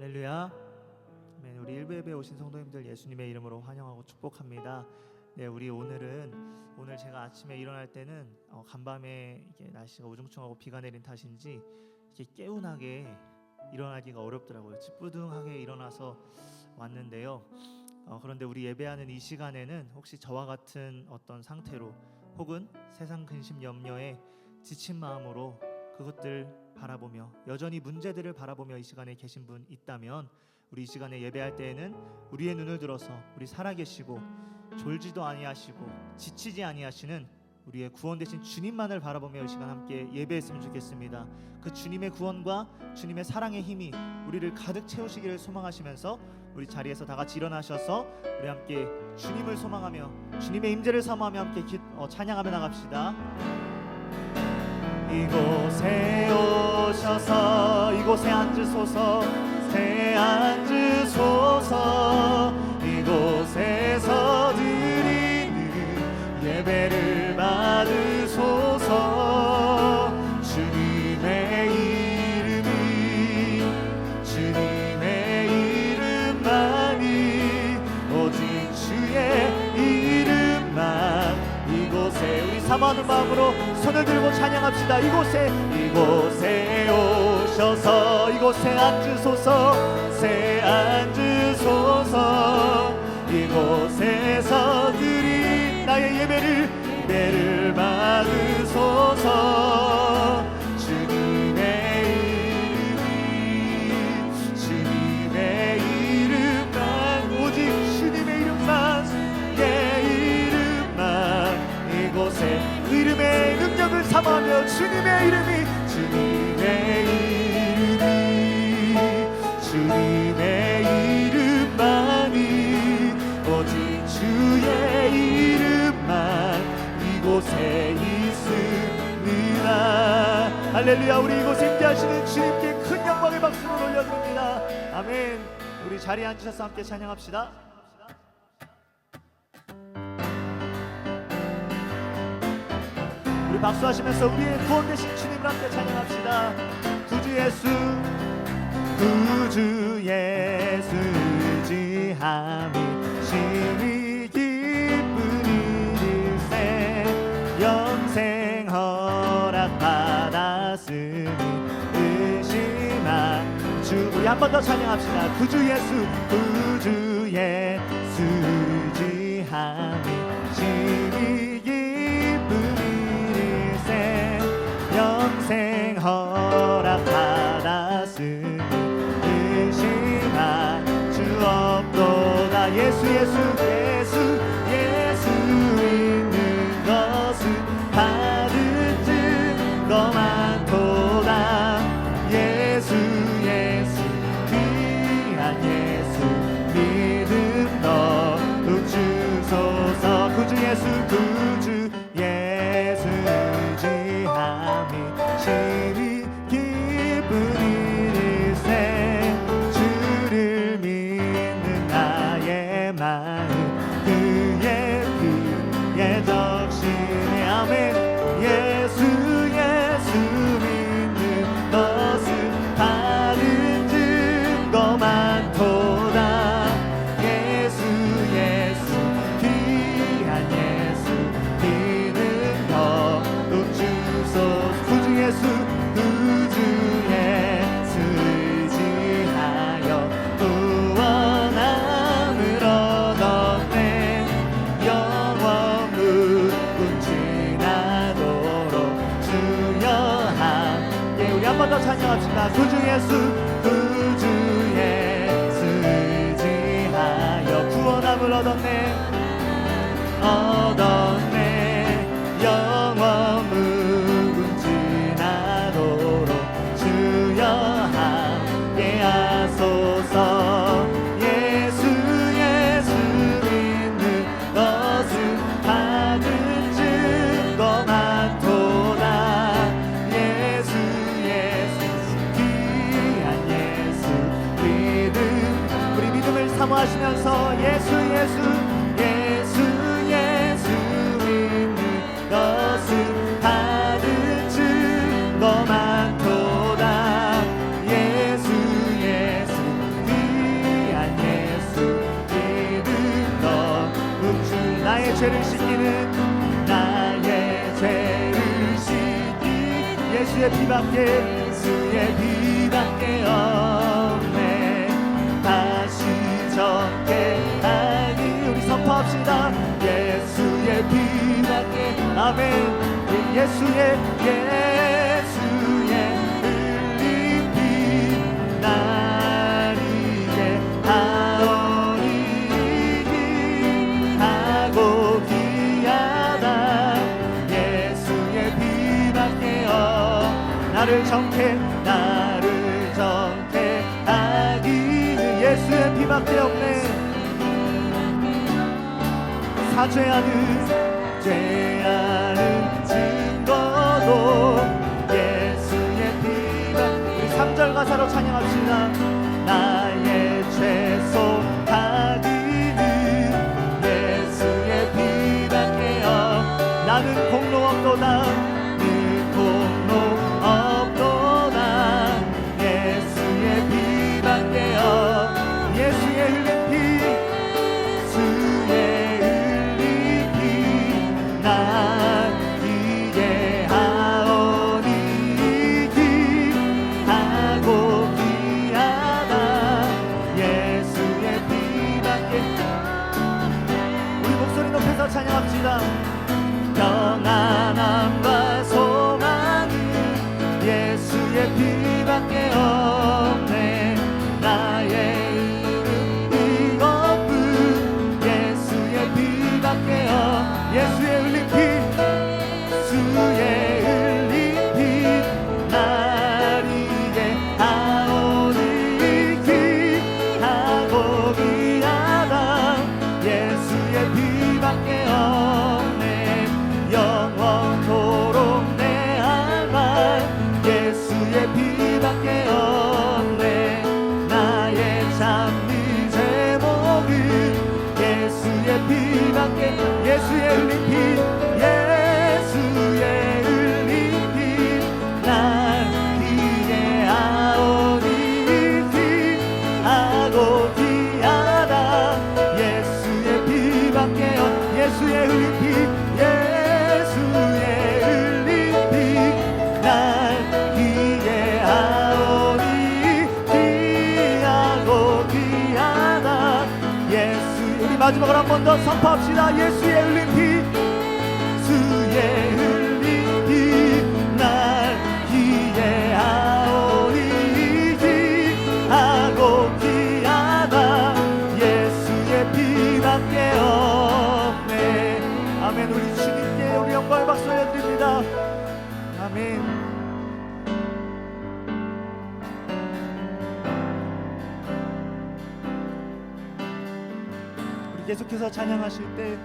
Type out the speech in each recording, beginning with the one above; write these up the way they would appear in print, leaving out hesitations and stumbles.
할렐루야. 네, 우리 일부 예배에 오신 성도님들 예수님의 이름으로 환영하고 축복합니다. 네, 우리 오늘 제가 아침에 일어날 때는 간밤에 이게 날씨가 우중충하고 비가 내린 탓인지 이렇게 개운하게 일어나기가 어렵더라고요. 찌뿌둥하게 일어나서 왔는데요. 그런데 우리 예배하는 이 시간에는 혹시 저와 같은 어떤 상태로 혹은 세상 근심 염려에 지친 마음으로 그것들 바라보며 여전히 문제들을 바라보며 이 시간에 계신 분 있다면 우리 이 시간에 예배할 때에는 우리의 눈을 들어서 우리 살아계시고 졸지도 아니하시고 지치지 아니하시는 우리의 구원 되신 주님만을 바라보며 이 시간 함께 예배했으면 좋겠습니다. 그 주님의 구원과 주님의 사랑의 힘이 우리를 가득 채우시기를 소망하시면서 우리 자리에서 다 같이 일어나셔서 우리 함께 주님을 소망하며 주님의 임재를 사모하며 함께 찬양하며 나갑시다. 이곳에 오셔서 이곳에 앉으소서 새 앉으소서 이곳에서 드리는 예배를 받으소서 주님의 이름만이 오직 주의 이름만 이곳에 우리 사모하는 마음으로 손을 들고 찬양합시다. 이곳에 오셔서 이곳에 앉으소서 새 앉으소서 이곳에서 드린 나의 예배를 받으소서 주님의 이름만 오직 주님의 이름만 내 이름만 이곳에 이름의 능력을 삼아며 주님의 이름만이 오직 주의 이름만 이곳에 있습니다. 할렐루야. 우리 이곳에 임재하시는 주님께 큰 영광의 박수를 올려드립니다. 아멘. 우리 자리에 앉으셔서 함께 찬양합시다. 우리 박수하시면서 우리의 구원 되신 주님을 함께 찬양합시다. 구주 예수 의지함이 심히 기쁜 일일세 영생 허락 받았으니 의심한 주 우리 한 번 더 찬양합시다. 구주 예수 의지함이 심히 영생 허락 받았으니 의심한 주 없도다. 예수 있는 것은 받은 증거 많도다. 예수 귀한 예수 믿음 더욱 주소서. 구주 예수 의지함이 심히 기쁜 일일세 주를 믿는 나의 마음 그의 적신에 아멘. 예수 믿는 것은 받은 증거 많도다. 예수 귀한 예수 믿는 더욱 주소서. 구주 예수 의지하여 구원함을 얻었네. 영원 무궁 지나도록 주여 함께 우리 한 번 더 찬양합시다. 구주 예수 의지하여 구원함을 얻었네. 영원 무궁 지나도록 주여 함께 하소서. 예수 믿는 것은 받은 증거 많도다. 예수 귀한 예수 믿음 우리 믿음을 사모하시면서 예수 믿는 것은 받은 증거 많도다. 예수 죄를 씻기는 나의 죄를 씻기 예수의 피밖에 예수의 피밖에 없네. 다시 정케하니 우리 선포합시다. 예수의 피밖에 아멘. 예수의 흘린 피 날 이제 하오니 하고 귀하다. 예수의 피밖에 나를 정케 하기는 예수의 피밖에 없네. 죄하는 증거도 예수의 피가. 우리 3절 가사로 찬양합시다. 나의 죄송 하기는 예수의 피밖에 나는 공로 없도다. 예수의 피밖에 예수의 흘린 피 주의 흘린 피 난 이제 하오니 하고 귀하다. 예수의 피밖에. 우리 목소리 높여서 찬양합시다. 평안함과 소망은 예수의 피밖에 없네. 나의 이름 이것뿐 예수의 피밖에 예수의 흘린 피 주의 흘린 피 날 이제 하오니 하고 귀하다. 예수의 피밖에 없네. 영원토록 내 할 말 예수의 피밖에 없네. 나의 참는 제목은 예수의 피밖에. 예수의 흘린 피 예수의 흘린 피 날 기대하오니 하고 귀하다. 예수의 피밖에 예수의 흘린 피 예수의 흘린 피 날 기대하오니 귀하고 귀하다. 예수. 우리 마지막으로 한 번 더 선포합시다. 예수의 흘린 피 주의 흘린 피 날 기대하오니 귀하고 귀하다. 예수의 피밖에 없네. 아멘. 우리 주님께 우리 영광의 박수 올려드립니다. 아멘. 우리 계속해서 찬양하실 때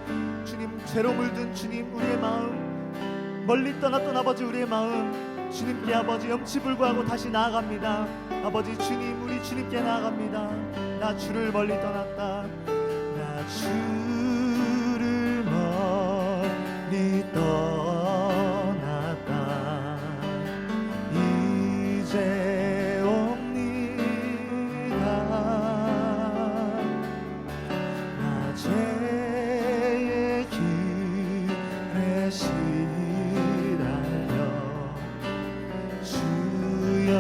주님, 죄로 물든 주님, 우리의 마음 멀리 떠났던 아버지, 우리의 마음 주님께 아버지 염치불구하고 다시 나아갑니다. 아버지 주님, 우리 주님께 나아갑니다. 나 주를 멀리 떠났다. 나 주를 멀리 떠났다. 이제 옵니다. 나 죄의 길에 시달려 주여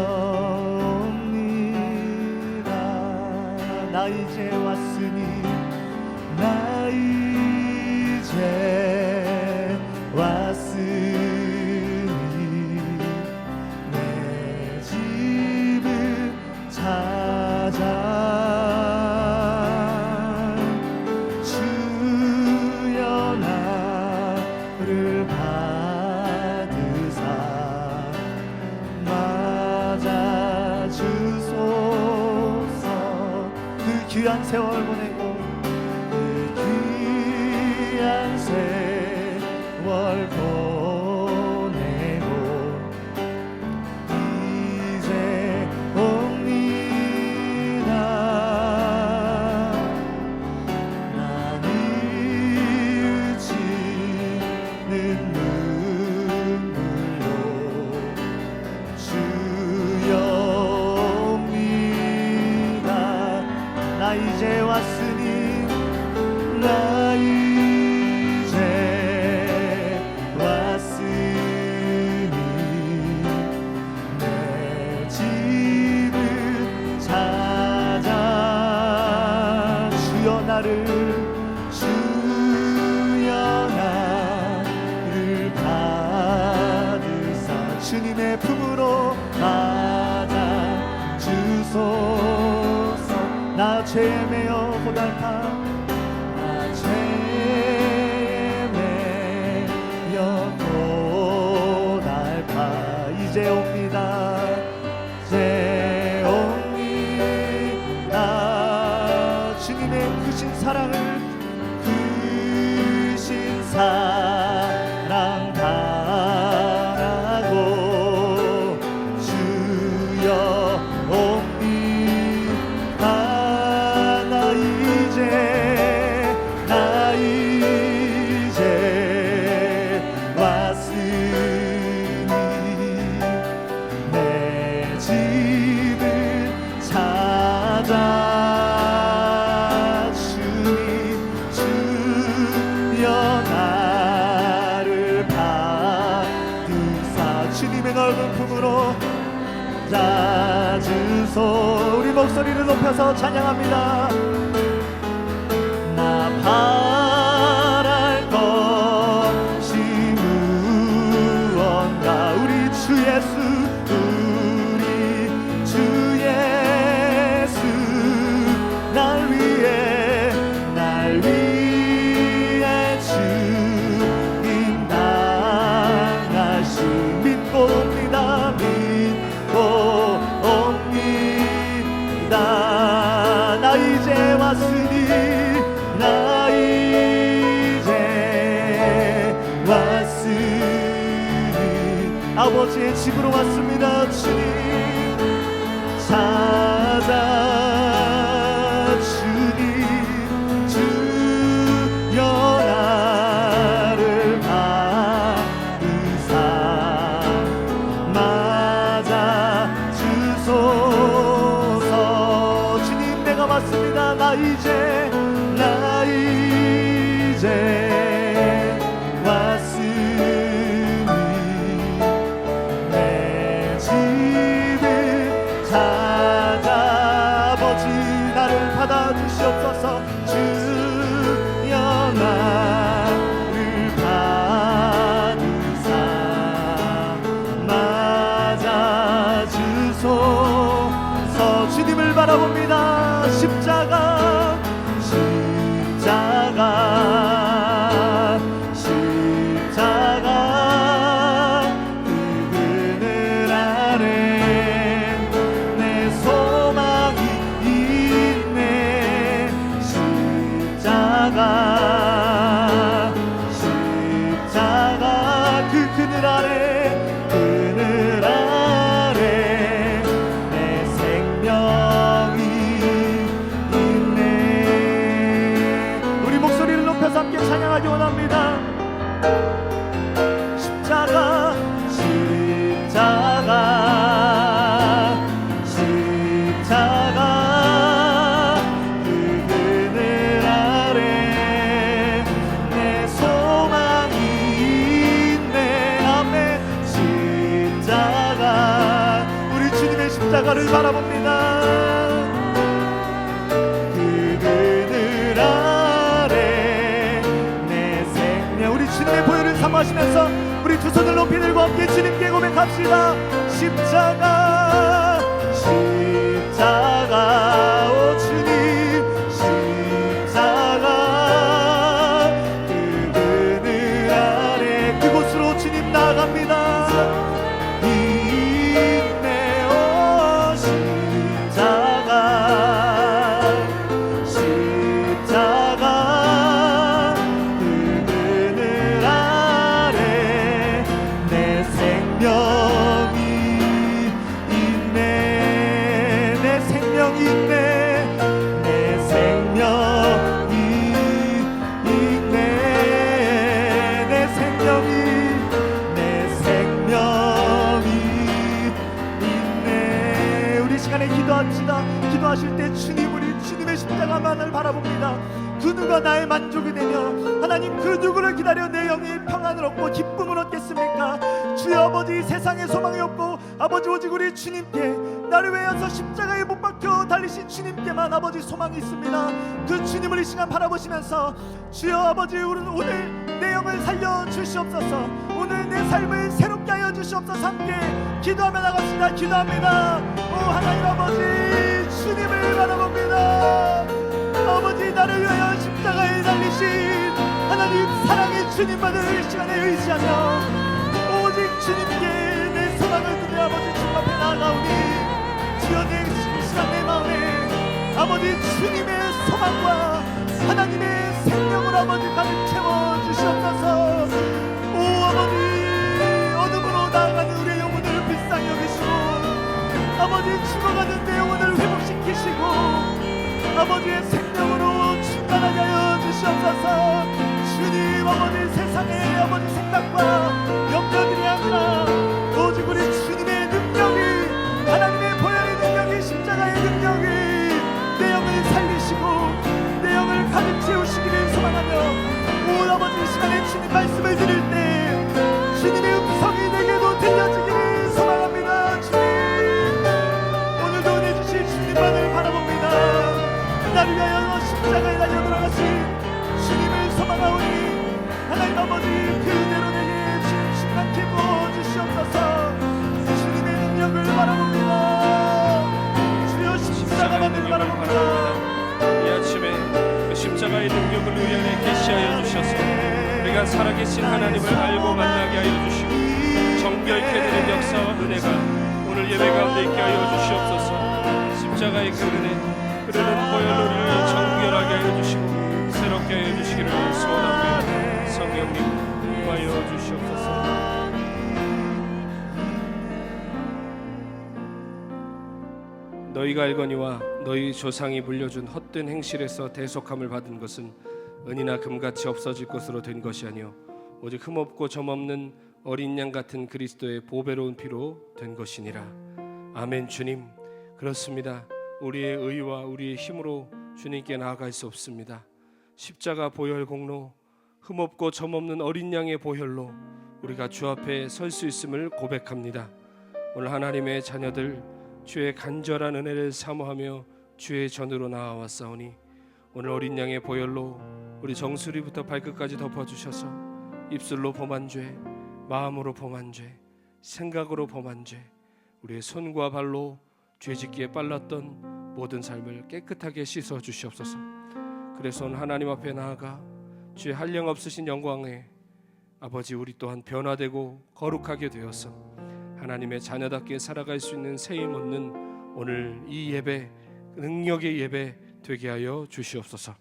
옵니다. 나 이제 왔으니 나 이제 왔으니 내 집을 찾아 주여 나를 받으사 맞아 주소서. 그 귀한 세월 보내고 귀한 세월 보내고 이제 옵니다. 난 이으치는 눈물로 주여 옵니다. 나 이제 왔으니 품으로 맞아 주소서. 나 죄에 매여 고달파, 나 죄에 매여 고달파. 이제 옵니다, 이제 옵니다. 주님의 크신 사랑을, 크신 사랑 바라고 주여 옵니다. 나 이제 왔으니 내 집을 찾아 주니 주여 나를 받으사 주님의 넓은 품으로 찾으소. 우리 목소리를 높여서 찬양합니다. 나 바랄 것이 무언가. 우리 주 예수, 우리 주 예수 날 위해 주님 당하심 믿고 옵니다, 믿고 옵니다. 나 이제 왔으니, 나 이제 왔으니 아버지의 집으로 왔습니다. 주님 찾아 주님 주여 나를 받으사 맞아 주소서. 주님 내가 왔습니다. 나 이제 왔으니 내 집을 찾아 아버지 나를 받아주시옵소서. 주여 나를 받으사 맞아 주소서. 주님을 바라봅니다. 십자가 그 그늘 아래 내 소망이 있네. 십자가 그 그늘 아래 내 생명이 있네. 우리 목소리를 높여서 함께 찬양하기 원합니다. 십자가 그 그늘 아래 내 소망이 있네. 아멘. 십자가 우리 주님의 십자가를 바라봅니다. 그 그늘 아래 내 생명. 우리 주님의 보혈을 사모하시면서 우리 두 손을 높이 들고 함께 주님께 고백합시다. 십자가 오 주님 십자가 그 그늘 아래 그곳으로 주님 나아갑니다. 있네. 오 십자가 그 그늘 아래 내 생명이 있네. 내 생명이 있네. 내 생명이 있네. 내 생명이 있네. 우리 시간에 기도합시다. 기도하실 때 주님, 우리 주님의 십자가만을 바라봅니다. 그 누가 나의 만족이 되며 하나님 그 누구를 기다려 내 영이 평안을 얻고 기쁨을 얻겠습니까? 주여 아버지 세상에 소망이 없고 아버지 오직 우리 주님께 나를 위해서 십자가에 못 박혀 달리신 주님께만 아버지 소망이 있습니다. 그 주님을 이 시간 바라보시면서 주여 아버지 오늘 내 영을 살려 주시옵소서. 오늘 내 삶을 새롭게 하여 주시옵소서. 함께 기도하며 나갑시다. 기도합니다. 오 하나님 아버지, 주님을 바라봅니다. 아버지, 나를 위하여 십자가에 달리신 하나님 사랑의 주님만을 시간에 의지하며 오직 주님께 내 소망을 두며 아버지 주님 앞에 나아가오니 주여 내 시간 내 마음에 아버지 주님의 소망과 하나님의 생명을 아버지 가득 채워 주시옵소서. 오 아버지, 어둠으로 나아가는 우리의 영혼을 불쌍히 여기시고 아버지 죽어가는 내 영혼을 회복시키시고 아버지의 생명으로 충만하게 하여 주시옵소서. 주님 아버지, 세상의 아버지 생각과 염려들이 아니라 오직 우리 주님의 능력이, 하나님의 보혈의 능력이, 십자가의 능력이 내 영을 살리시고 내 영을 가득 채우시기를 소망하며 오 아버지, 이 시간에 주님 말씀을 드릴 때 주님의 음성이 내게도 들려지기를 소망합니다. 주님, 오늘도 은혜 주실 주님만을 바라봅니다. 나를 위하여 십자가에 달려 돌아가신 주님을 소망하오니 하나님 아버지, 그대로 내게 지금 충만케 부어주시옵소서. 주님의 능력을 바라봅니다. 주여 십자가만을 바라봅니다. 이 아침에 그 십자가의 능력을 우리 안에 계시하여 주셔서 우리가 살아계신 하나님을 알고 만나게 하여 주시고 정결케 되는 역사와 은혜가 오늘 예배 가운데 있게 하여 주시옵소서. 십자가의 그 은혜, 흐르는 보혈로 우리를 정결하게 하여 주시고 새롭게 하여 주시기를 소원합니다. 성령님 임하여 주시옵소서. 너희가 알거니와 너희 조상이 물려준 헛된 행실에서 대속함을 받은 것은 은이나 금같이 없어질 것으로 된 것이 아니요 오직 흠없고 점없는 어린 양 같은 그리스도의 보배로운 피로 된 것이니라. 아멘. 주님, 그렇습니다. 우리의 의와 우리의 힘으로 주님께 나아갈 수 없습니다. 십자가 보혈 공로, 흠없고 점없는 어린 양의 보혈로 우리가 주 앞에 설 수 있음을 고백합니다. 오늘 하나님의 자녀들 주의 간절한 은혜를 사모하며 주의 전으로 나아왔사오니 오늘 어린 양의 보혈로 우리 정수리부터 발끝까지 덮어주셔서 입술로 범한 죄, 마음으로 범한 죄, 생각으로 범한 죄, 우리의 손과 발로 죄짓기에 빨랐던 모든 삶을 깨끗하게 씻어 주시옵소서. 그래서 오늘 하나님 앞에 나아가 주의 한량없으신 영광에 아버지, 우리 또한 변화되고 거룩하게 되어서 하나님의 자녀답게 살아갈 수 있는 세임 얻는 오늘 이 예배, 능력의 예배 되게 하여 주시옵소서.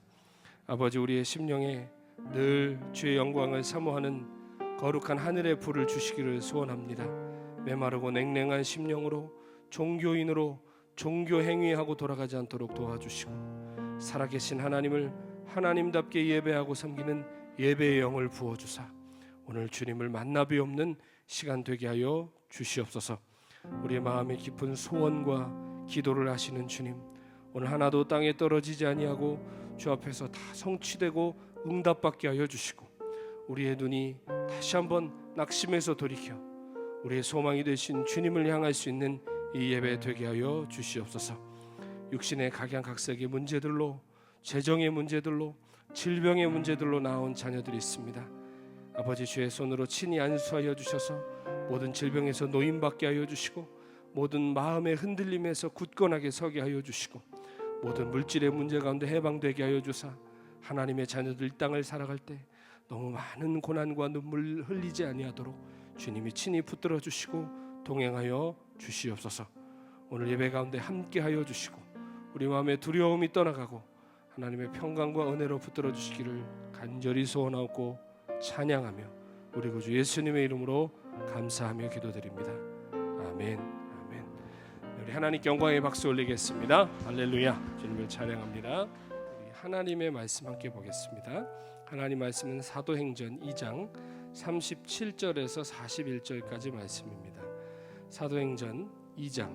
아버지, 우리의 심령에 늘 주의 영광을 사모하는 거룩한 하늘의 불을 주시기를 소원합니다. 메마르고 냉랭한 심령으로 종교인으로 종교 행위하고 돌아가지 않도록 도와주시고 살아계신 하나님을 하나님답게 예배하고 섬기는 예배의 영을 부어주사 오늘 주님을 만나비 없는 시간 되게 하여 주시옵소서. 우리의 마음의 깊은 소원과 기도를 하시는 주님, 오늘 하나도 땅에 떨어지지 아니하고 주 앞에서 다 성취되고 응답받게 하여 주시고 우리의 눈이 다시 한번 낙심해서 돌이켜 우리의 소망이 되신 주님을 향할 수 있는 이 예배 되게 하여 주시옵소서. 육신의 각양각색의 문제들로, 재정의 문제들로, 질병의 문제들로 나온 자녀들이 있습니다. 아버지, 주의 손으로 친히 안수하여 주셔서 모든 질병에서 노임받게 하여 주시고 모든 마음의 흔들림에서 굳건하게 서게 하여 주시고 모든 물질의 문제 가운데 해방되게 하여 주사 하나님의 자녀들 땅을 살아갈 때 너무 많은 고난과 눈물 흘리지 아니하도록 주님이 친히 붙들어 주시고 동행하여 주시옵소서. 오늘 예배 가운데 함께하여 주시고 우리 마음의 두려움이 떠나가고 하나님의 평강과 은혜로 붙들어 주시기를 간절히 소원하고 찬양하며 우리 구주 예수님의 이름으로 감사하며 기도드립니다. 아멘. 아멘. 우리 하나님께 영광의 박수 올리겠습니다. 할렐루야. 주님을 찬양합니다. 우리 하나님의 말씀 함께 보겠습니다. 하나님 말씀은 사도행전 2장 37절에서 41절까지 말씀입니다. 사도행전 2장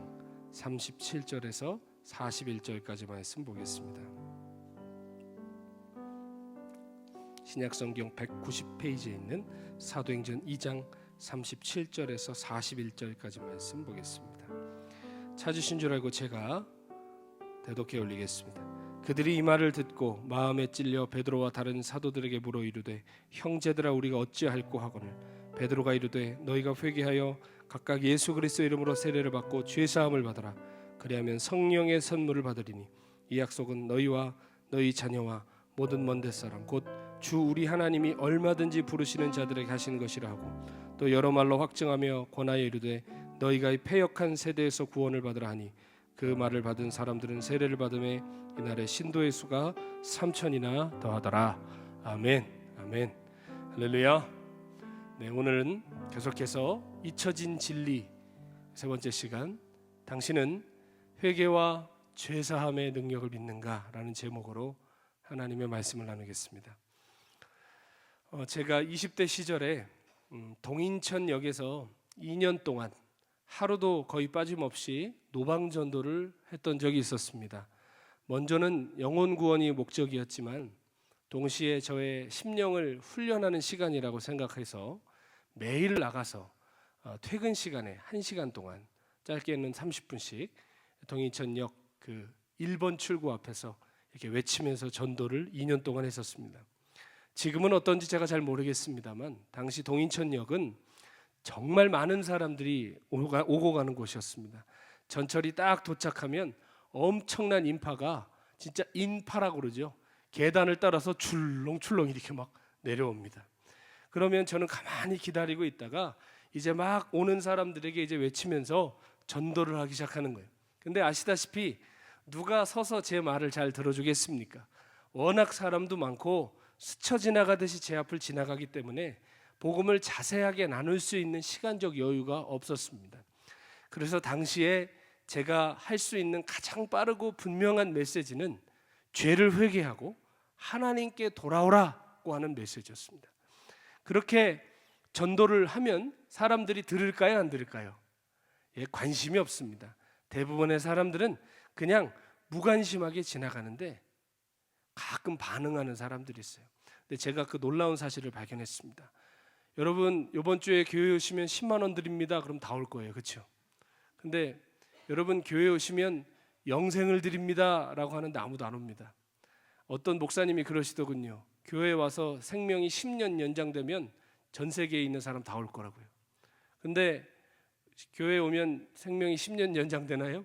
37절에서 41절까지 말씀 보겠습니다. 신약성경 190페이지에 있는 사도행전 2장 37절에서 41절까지 말씀 보겠습니다. 찾으신 줄 알고 제가 대독해 올리겠습니다. 그들이 이 말을 듣고 마음에 찔려 베드로와 다른 사도들에게 물어 이르되 형제들아 우리가 어찌할꼬 하거늘 베드로가 이르되 너희가 회개하여 각각 예수 그리스도 이름으로 세례를 받고 죄 사함을 받아라. 그리하면 성령의 선물을 받으리니 이 약속은 너희와 너희 자녀와 모든 먼 데 사람 곧 주 우리 하나님이 얼마든지 부르시는 자들에게 하시는 것이라 하고 또 여러 말로 확증하며 권하여 이르되 너희가 이 패역한 세대에서 구원을 받으라 하니 그 말을 받은 사람들은 세례를 받음에 이날에 신도의 수가 3,000이나 더하더라. 아멘. 아멘. 할렐루야. 네, 오늘은 계속해서 잊혀진 진리 세 번째 시간, 당신은 회개와 죄사함의 능력을 믿는가라는 제목으로 하나님의 말씀을 나누겠습니다. 제가 20대 시절에 동인천역에서 2년 동안 하루도 거의 빠짐없이 노방전도를 했던 적이 있었습니다. 먼저는 영혼 구원이 목적이었지만 동시에 저의 심령을 훈련하는 시간이라고 생각해서 매일 나가서 퇴근 시간에 1시간 동안, 짧게는 30분씩 동인천역 그 1번 출구 앞에서 이렇게 외치면서 전도를 2년 동안 했었습니다. 지금은 어떤지 제가 잘 모르겠습니다만 당시 동인천역은 정말 많은 사람들이 오고 가는 곳이었습니다. 전철이 딱 도착하면 엄청난 인파가, 진짜 인파라고 그러죠. 계단을 따라서 출렁출렁 이렇게 막 내려옵니다. 그러면 저는 가만히 기다리고 있다가 이제 막 오는 사람들에게 이제 외치면서 전도를 하기 시작하는 거예요. 근데 아시다시피 누가 서서 제 말을 잘 들어주겠습니까? 워낙 사람도 많고 스쳐 지나가듯이 제 앞을 지나가기 때문에 복음을 자세하게 나눌 수 있는 시간적 여유가 없었습니다. 그래서 당시에 제가 할 수 있는 가장 빠르고 분명한 메시지는 죄를 회개하고 하나님께 돌아오라고 하는 메시지였습니다. 그렇게 전도를 하면 사람들이 들을까요, 안 들을까요? 관심이 없습니다. 대부분의 사람들은 그냥 무관심하게 지나가는데 가끔 반응하는 사람들이 있어요. 근데 제가 그 놀라운 사실을 발견했습니다. 여러분, 이번 주에 교회 오시면 10만 원 드립니다. 그럼 다 올 거예요. 그렇죠? 근데 여러분, 교회 오시면 영생을 드립니다라고 하는데 아무도 안 옵니다. 어떤 목사님이 그러시더군요. 교회에 와서 생명이 10년 연장되면 전 세계에 있는 사람 다 올 거라고요. 근데 교회에 오면 생명이 10년 연장되나요?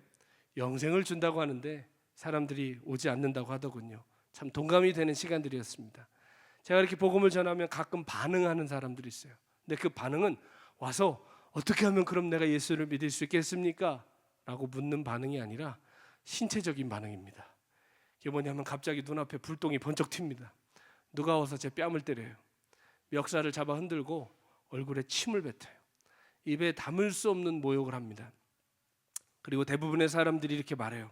영생을 준다고 하는데 사람들이 오지 않는다고 하더군요. 참 동감이 되는 시간들이었습니다. 제가 이렇게 복음을 전하면 가끔 반응하는 사람들이 있어요. 근데 그 반응은 와서 어떻게 하면 그럼 내가 예수를 믿을 수 있겠습니까? 라고 묻는 반응이 아니라 신체적인 반응입니다. 이게 뭐냐면 갑자기 눈앞에 불똥이 번쩍 튑니다. 누가 와서 제 뺨을 때려요. 멱살을 잡아 흔들고 얼굴에 침을 뱉어요. 입에 담을 수 없는 모욕을 합니다. 그리고 대부분의 사람들이 이렇게 말해요.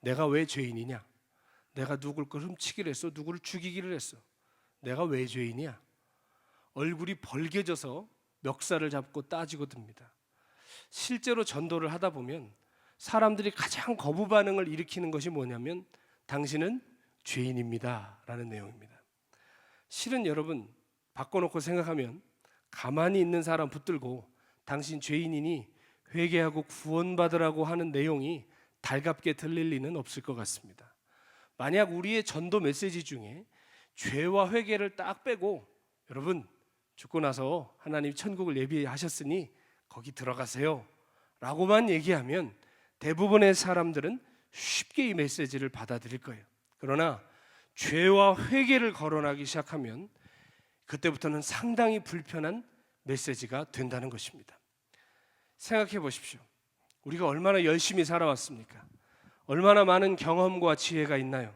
내가 왜 죄인이냐? 내가 누굴 걸 훔치기를 했어? 누구를 죽이기를 했어? 내가 왜 죄인이야? 얼굴이 벌개져서 멱살을 잡고 따지고 듭니다. 실제로 전도를 하다 보면 사람들이 가장 거부 반응을 일으키는 것이 뭐냐면 당신은 죄인입니다 라는 내용입니다. 실은 여러분, 바꿔놓고 생각하면 가만히 있는 사람 붙들고 당신 죄인이니 회개하고 구원받으라고 하는 내용이 달갑게 들릴 리는 없을 것 같습니다. 만약 우리의 전도 메시지 중에 죄와 회개를 딱 빼고 여러분, 죽고 나서 하나님 천국을 예비하셨으니 거기 들어가세요 라고만 얘기하면 대부분의 사람들은 쉽게 이 메시지를 받아들일 거예요. 그러나 죄와 회개를 거론하기 시작하면 그때부터는 상당히 불편한 메시지가 된다는 것입니다. 생각해 보십시오. 우리가 얼마나 열심히 살아왔습니까? 얼마나 많은 경험과 지혜가 있나요?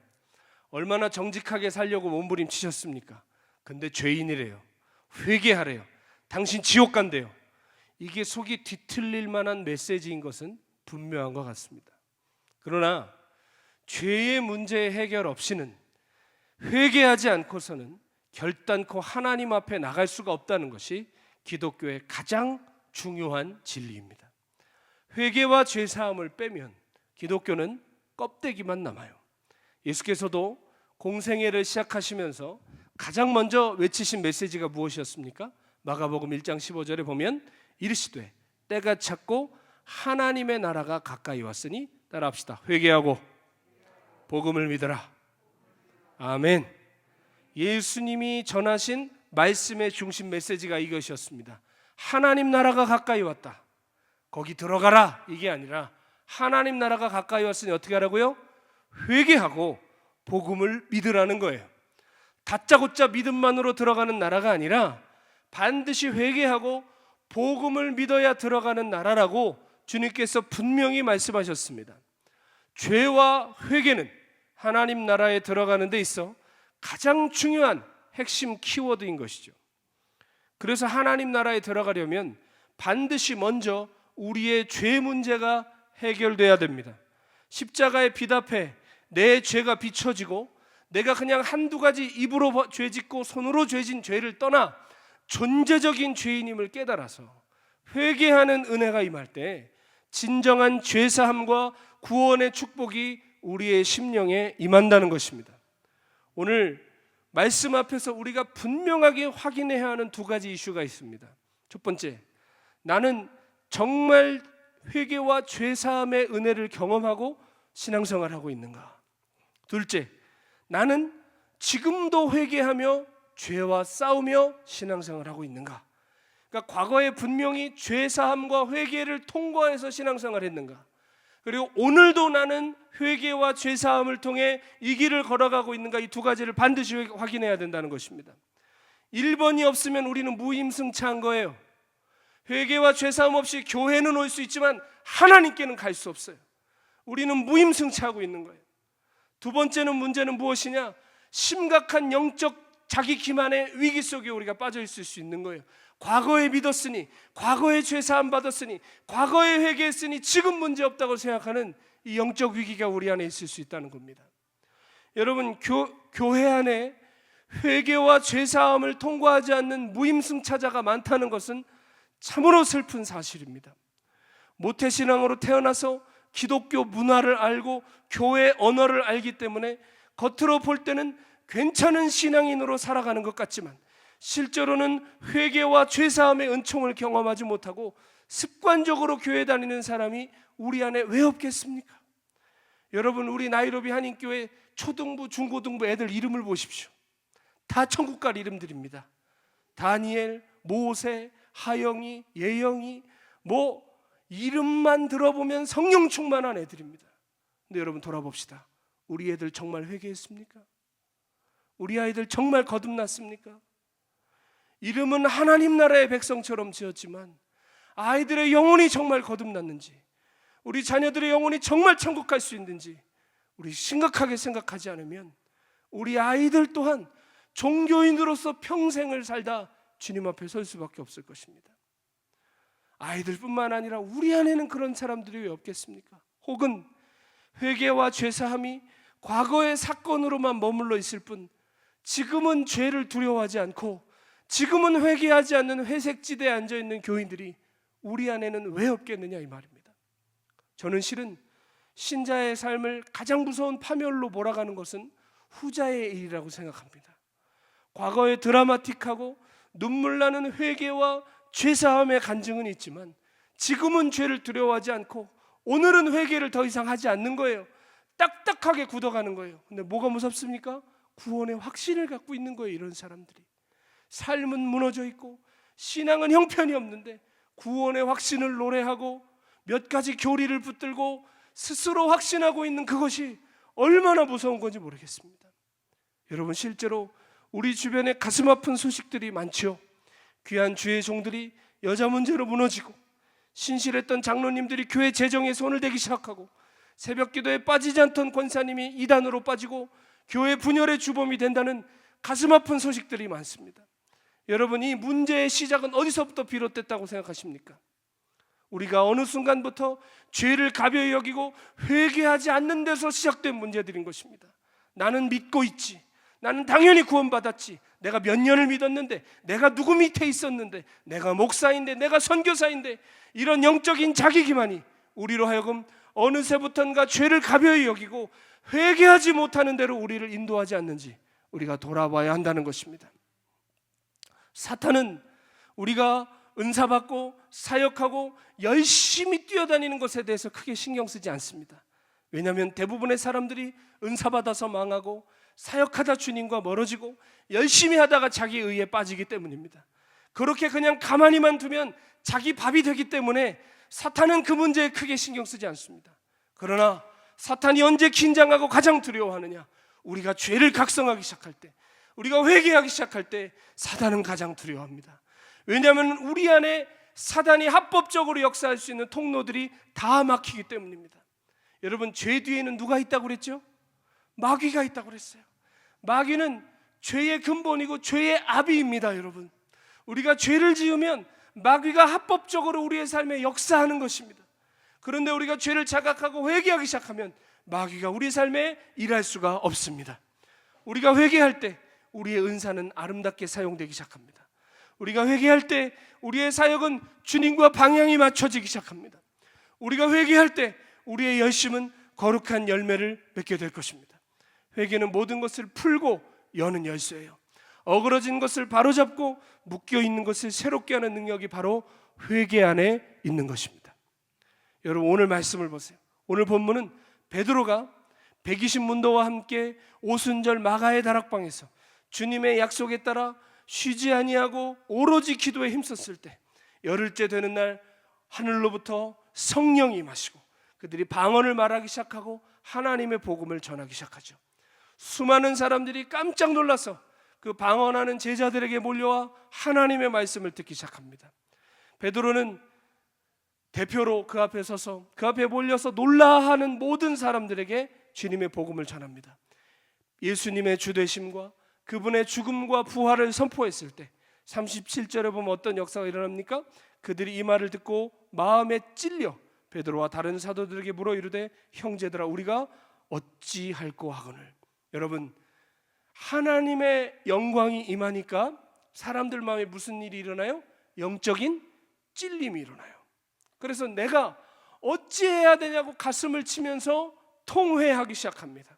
얼마나 정직하게 살려고 몸부림치셨습니까? 근데 죄인이래요. 회개하래요. 당신 지옥 간대요. 이게 속이 뒤틀릴 만한 메시지인 것은 분명한 것 같습니다. 그러나 죄의 문제 해결 없이는, 회개하지 않고서는 결단코 하나님 앞에 나갈 수가 없다는 것이 기독교의 가장 중요한 진리입니다. 회개와 죄사함을 빼면 기독교는 껍데기만 남아요. 예수께서도 공생애를 시작하시면서 가장 먼저 외치신 메시지가 무엇이었습니까? 마가복음 1장 15절에 보면 이르시되 때가 찼고 하나님의 나라가 가까이 왔으니 따라합시다. 회개하고 복음을 믿어라. 아멘. 예수님이 전하신 말씀의 중심 메시지가 이것이었습니다. 하나님 나라가 가까이 왔다, 거기 들어가라, 이게 아니라 하나님 나라가 가까이 왔으니 어떻게 하라고요? 회개하고 복음을 믿으라는 거예요. 다짜고짜 믿음만으로 들어가는 나라가 아니라 반드시 회개하고 복음을 믿어야 들어가는 나라라고 주님께서 분명히 말씀하셨습니다. 죄와 회개는 하나님 나라에 들어가는 데 있어 가장 중요한 핵심 키워드인 것이죠. 그래서 하나님 나라에 들어가려면 반드시 먼저 우리의 죄 문제가 해결돼야 됩니다. 십자가의 빛 앞에 내 죄가 비춰지고 내가 그냥 한두 가지 입으로 죄짓고 손으로 죄진 죄를 떠나 존재적인 죄인임을 깨달아서 회개하는 은혜가 임할 때 진정한 죄사함과 구원의 축복이 우리의 심령에 임한다는 것입니다. 오늘 말씀 앞에서 우리가 분명하게 확인해야 하는 두 가지 이슈가 있습니다. 첫 번째, 나는 정말 회개와 죄사함의 은혜를 경험하고 신앙생활을 하고 있는가? 둘째, 나는 지금도 회개하며 죄와 싸우며 신앙생활을 하고 있는가? 그러니까 과거에 분명히 죄사함과 회개를 통과해서 신앙생활을 했는가? 그리고 오늘도 나는 회개와 죄사함을 통해 이 길을 걸어가고 있는가? 이 두 가지를 반드시 확인해야 된다는 것입니다. 1번이 없으면 우리는 무임승차한 거예요. 회개와 죄사함 없이 교회는 올 수 있지만 하나님께는 갈 수 없어요. 우리는 무임승차하고 있는 거예요. 두 번째는 문제는 무엇이냐? 심각한 영적 자기 기만의 위기 속에 우리가 빠져 있을 수 있는 거예요. 과거에 믿었으니, 과거에 죄사함 받았으니, 과거에 회개했으니 지금 문제 없다고 생각하는 이 영적 위기가 우리 안에 있을 수 있다는 겁니다. 여러분, 교회 안에 회개와 죄사함을 통과하지 않는 무임승차자가 많다는 것은 참으로 슬픈 사실입니다. 모태신앙으로 태어나서 기독교 문화를 알고 교회 언어를 알기 때문에 겉으로 볼 때는 괜찮은 신앙인으로 살아가는 것 같지만 실제로는 회개와 죄사함의 은총을 경험하지 못하고 습관적으로 교회 다니는 사람이 우리 안에 왜 없겠습니까? 여러분, 우리 나이로비 한인교회 초등부, 중고등부 애들 이름을 보십시오. 다 천국 갈 이름들입니다. 다니엘, 모세, 하영이, 예영이, 이름만 들어보면 성령 충만한 애들입니다. 근데 여러분, 돌아봅시다. 우리 애들 정말 회개했습니까? 우리 아이들 정말 거듭났습니까? 이름은 하나님 나라의 백성처럼 지었지만 아이들의 영혼이 정말 거듭났는지, 우리 자녀들의 영혼이 정말 천국 갈 수 있는지 우리 심각하게 생각하지 않으면 우리 아이들 또한 종교인으로서 평생을 살다 주님 앞에 설 수밖에 없을 것입니다. 아이들뿐만 아니라 우리 안에는 그런 사람들이 왜 없겠습니까? 혹은 회개와 죄사함이 과거의 사건으로만 머물러 있을 뿐 지금은 죄를 두려워하지 않고 지금은 회개하지 않는 회색지대에 앉아있는 교인들이 우리 안에는 왜 없겠느냐, 이 말입니다. 저는 실은 신자의 삶을 가장 무서운 파멸로 몰아가는 것은 후자의 일이라고 생각합니다. 과거의 드라마틱하고 눈물 나는 회개와 죄사함의 간증은 있지만 지금은 죄를 두려워하지 않고 오늘은 회개를 더 이상 하지 않는 거예요. 딱딱하게 굳어가는 거예요. 근데 뭐가 무섭습니까? 구원의 확신을 갖고 있는 거예요. 이런 사람들이 삶은 무너져 있고 신앙은 형편이 없는데 구원의 확신을 노래하고 몇 가지 교리를 붙들고 스스로 확신하고 있는 그것이 얼마나 무서운 건지 모르겠습니다. 여러분, 실제로 우리 주변에 가슴 아픈 소식들이 많죠. 귀한 주의 종들이 여자 문제로 무너지고 신실했던 장로님들이 교회 재정에 손을 대기 시작하고 새벽 기도에 빠지지 않던 권사님이 이단으로 빠지고 교회 분열의 주범이 된다는 가슴 아픈 소식들이 많습니다. 여러분, 이 문제의 시작은 어디서부터 비롯됐다고 생각하십니까? 우리가 어느 순간부터 죄를 가벼이 여기고 회개하지 않는 데서 시작된 문제들인 것입니다. 나는 믿고 있지, 나는 당연히 구원받았지, 내가 몇 년을 믿었는데, 내가 누구 밑에 있었는데, 내가 목사인데, 내가 선교사인데, 이런 영적인 자기 기만이 우리로 하여금 어느새부턴가 죄를 가벼이 여기고 회개하지 못하는 대로 우리를 인도하지 않는지 우리가 돌아봐야 한다는 것입니다. 사탄은 우리가 은사받고 사역하고 열심히 뛰어다니는 것에 대해서 크게 신경 쓰지 않습니다. 왜냐하면 대부분의 사람들이 은사받아서 망하고 사역하다 주님과 멀어지고 열심히 하다가 자기 의에 빠지기 때문입니다. 그렇게 그냥 가만히만 두면 자기 밥이 되기 때문에 사탄은 그 문제에 크게 신경 쓰지 않습니다. 그러나 사탄이 언제 긴장하고 가장 두려워하느냐? 우리가 죄를 각성하기 시작할 때, 우리가 회개하기 시작할 때 사탄은 가장 두려워합니다. 왜냐하면 우리 안에 사단이 합법적으로 역사할 수 있는 통로들이 다 막히기 때문입니다. 여러분, 죄 뒤에는 누가 있다고 그랬죠? 마귀가 있다고 그랬어요. 마귀는 죄의 근본이고 죄의 아비입니다. 여러분, 우리가 죄를 지으면 마귀가 합법적으로 우리의 삶에 역사하는 것입니다. 그런데 우리가 죄를 자각하고 회개하기 시작하면 마귀가 우리 삶에 일할 수가 없습니다. 우리가 회개할 때 우리의 은사는 아름답게 사용되기 시작합니다. 우리가 회개할 때 우리의 사역은 주님과 방향이 맞춰지기 시작합니다. 우리가 회개할 때 우리의 열심은 거룩한 열매를 맺게 될 것입니다. 회개는 모든 것을 풀고 여는 열쇠예요. 어그러진 것을 바로잡고 묶여있는 것을 새롭게 하는 능력이 바로 회개 안에 있는 것입니다. 여러분, 오늘 말씀을 보세요. 오늘 본문은 베드로가 120문도와 함께 오순절 마가의 다락방에서 주님의 약속에 따라 쉬지 아니하고 오로지 기도에 힘썼을 때, 열흘째 되는 날 하늘로부터 성령이 임하시고 그들이 방언을 말하기 시작하고 하나님의 복음을 전하기 시작하죠. 수많은 사람들이 깜짝 놀라서 그 방언하는 제자들에게 몰려와 하나님의 말씀을 듣기 시작합니다. 베드로는 대표로 그 앞에 서서 그 앞에 몰려서 놀라하는 모든 사람들에게 주님의 복음을 전합니다. 예수님의 주되심과 그분의 죽음과 부활을 선포했을 때 37절에 보면 어떤 역사가 일어납니까? 그들이 이 말을 듣고 마음에 찔려 베드로와 다른 사도들에게 물어 이르되 형제들아 우리가 어찌할꼬 하거늘. 여러분, 하나님의 영광이 임하니까 사람들 마음에 무슨 일이 일어나요? 영적인 찔림이 일어나요. 그래서 내가 어찌해야 되냐고 가슴을 치면서 통회하기 시작합니다.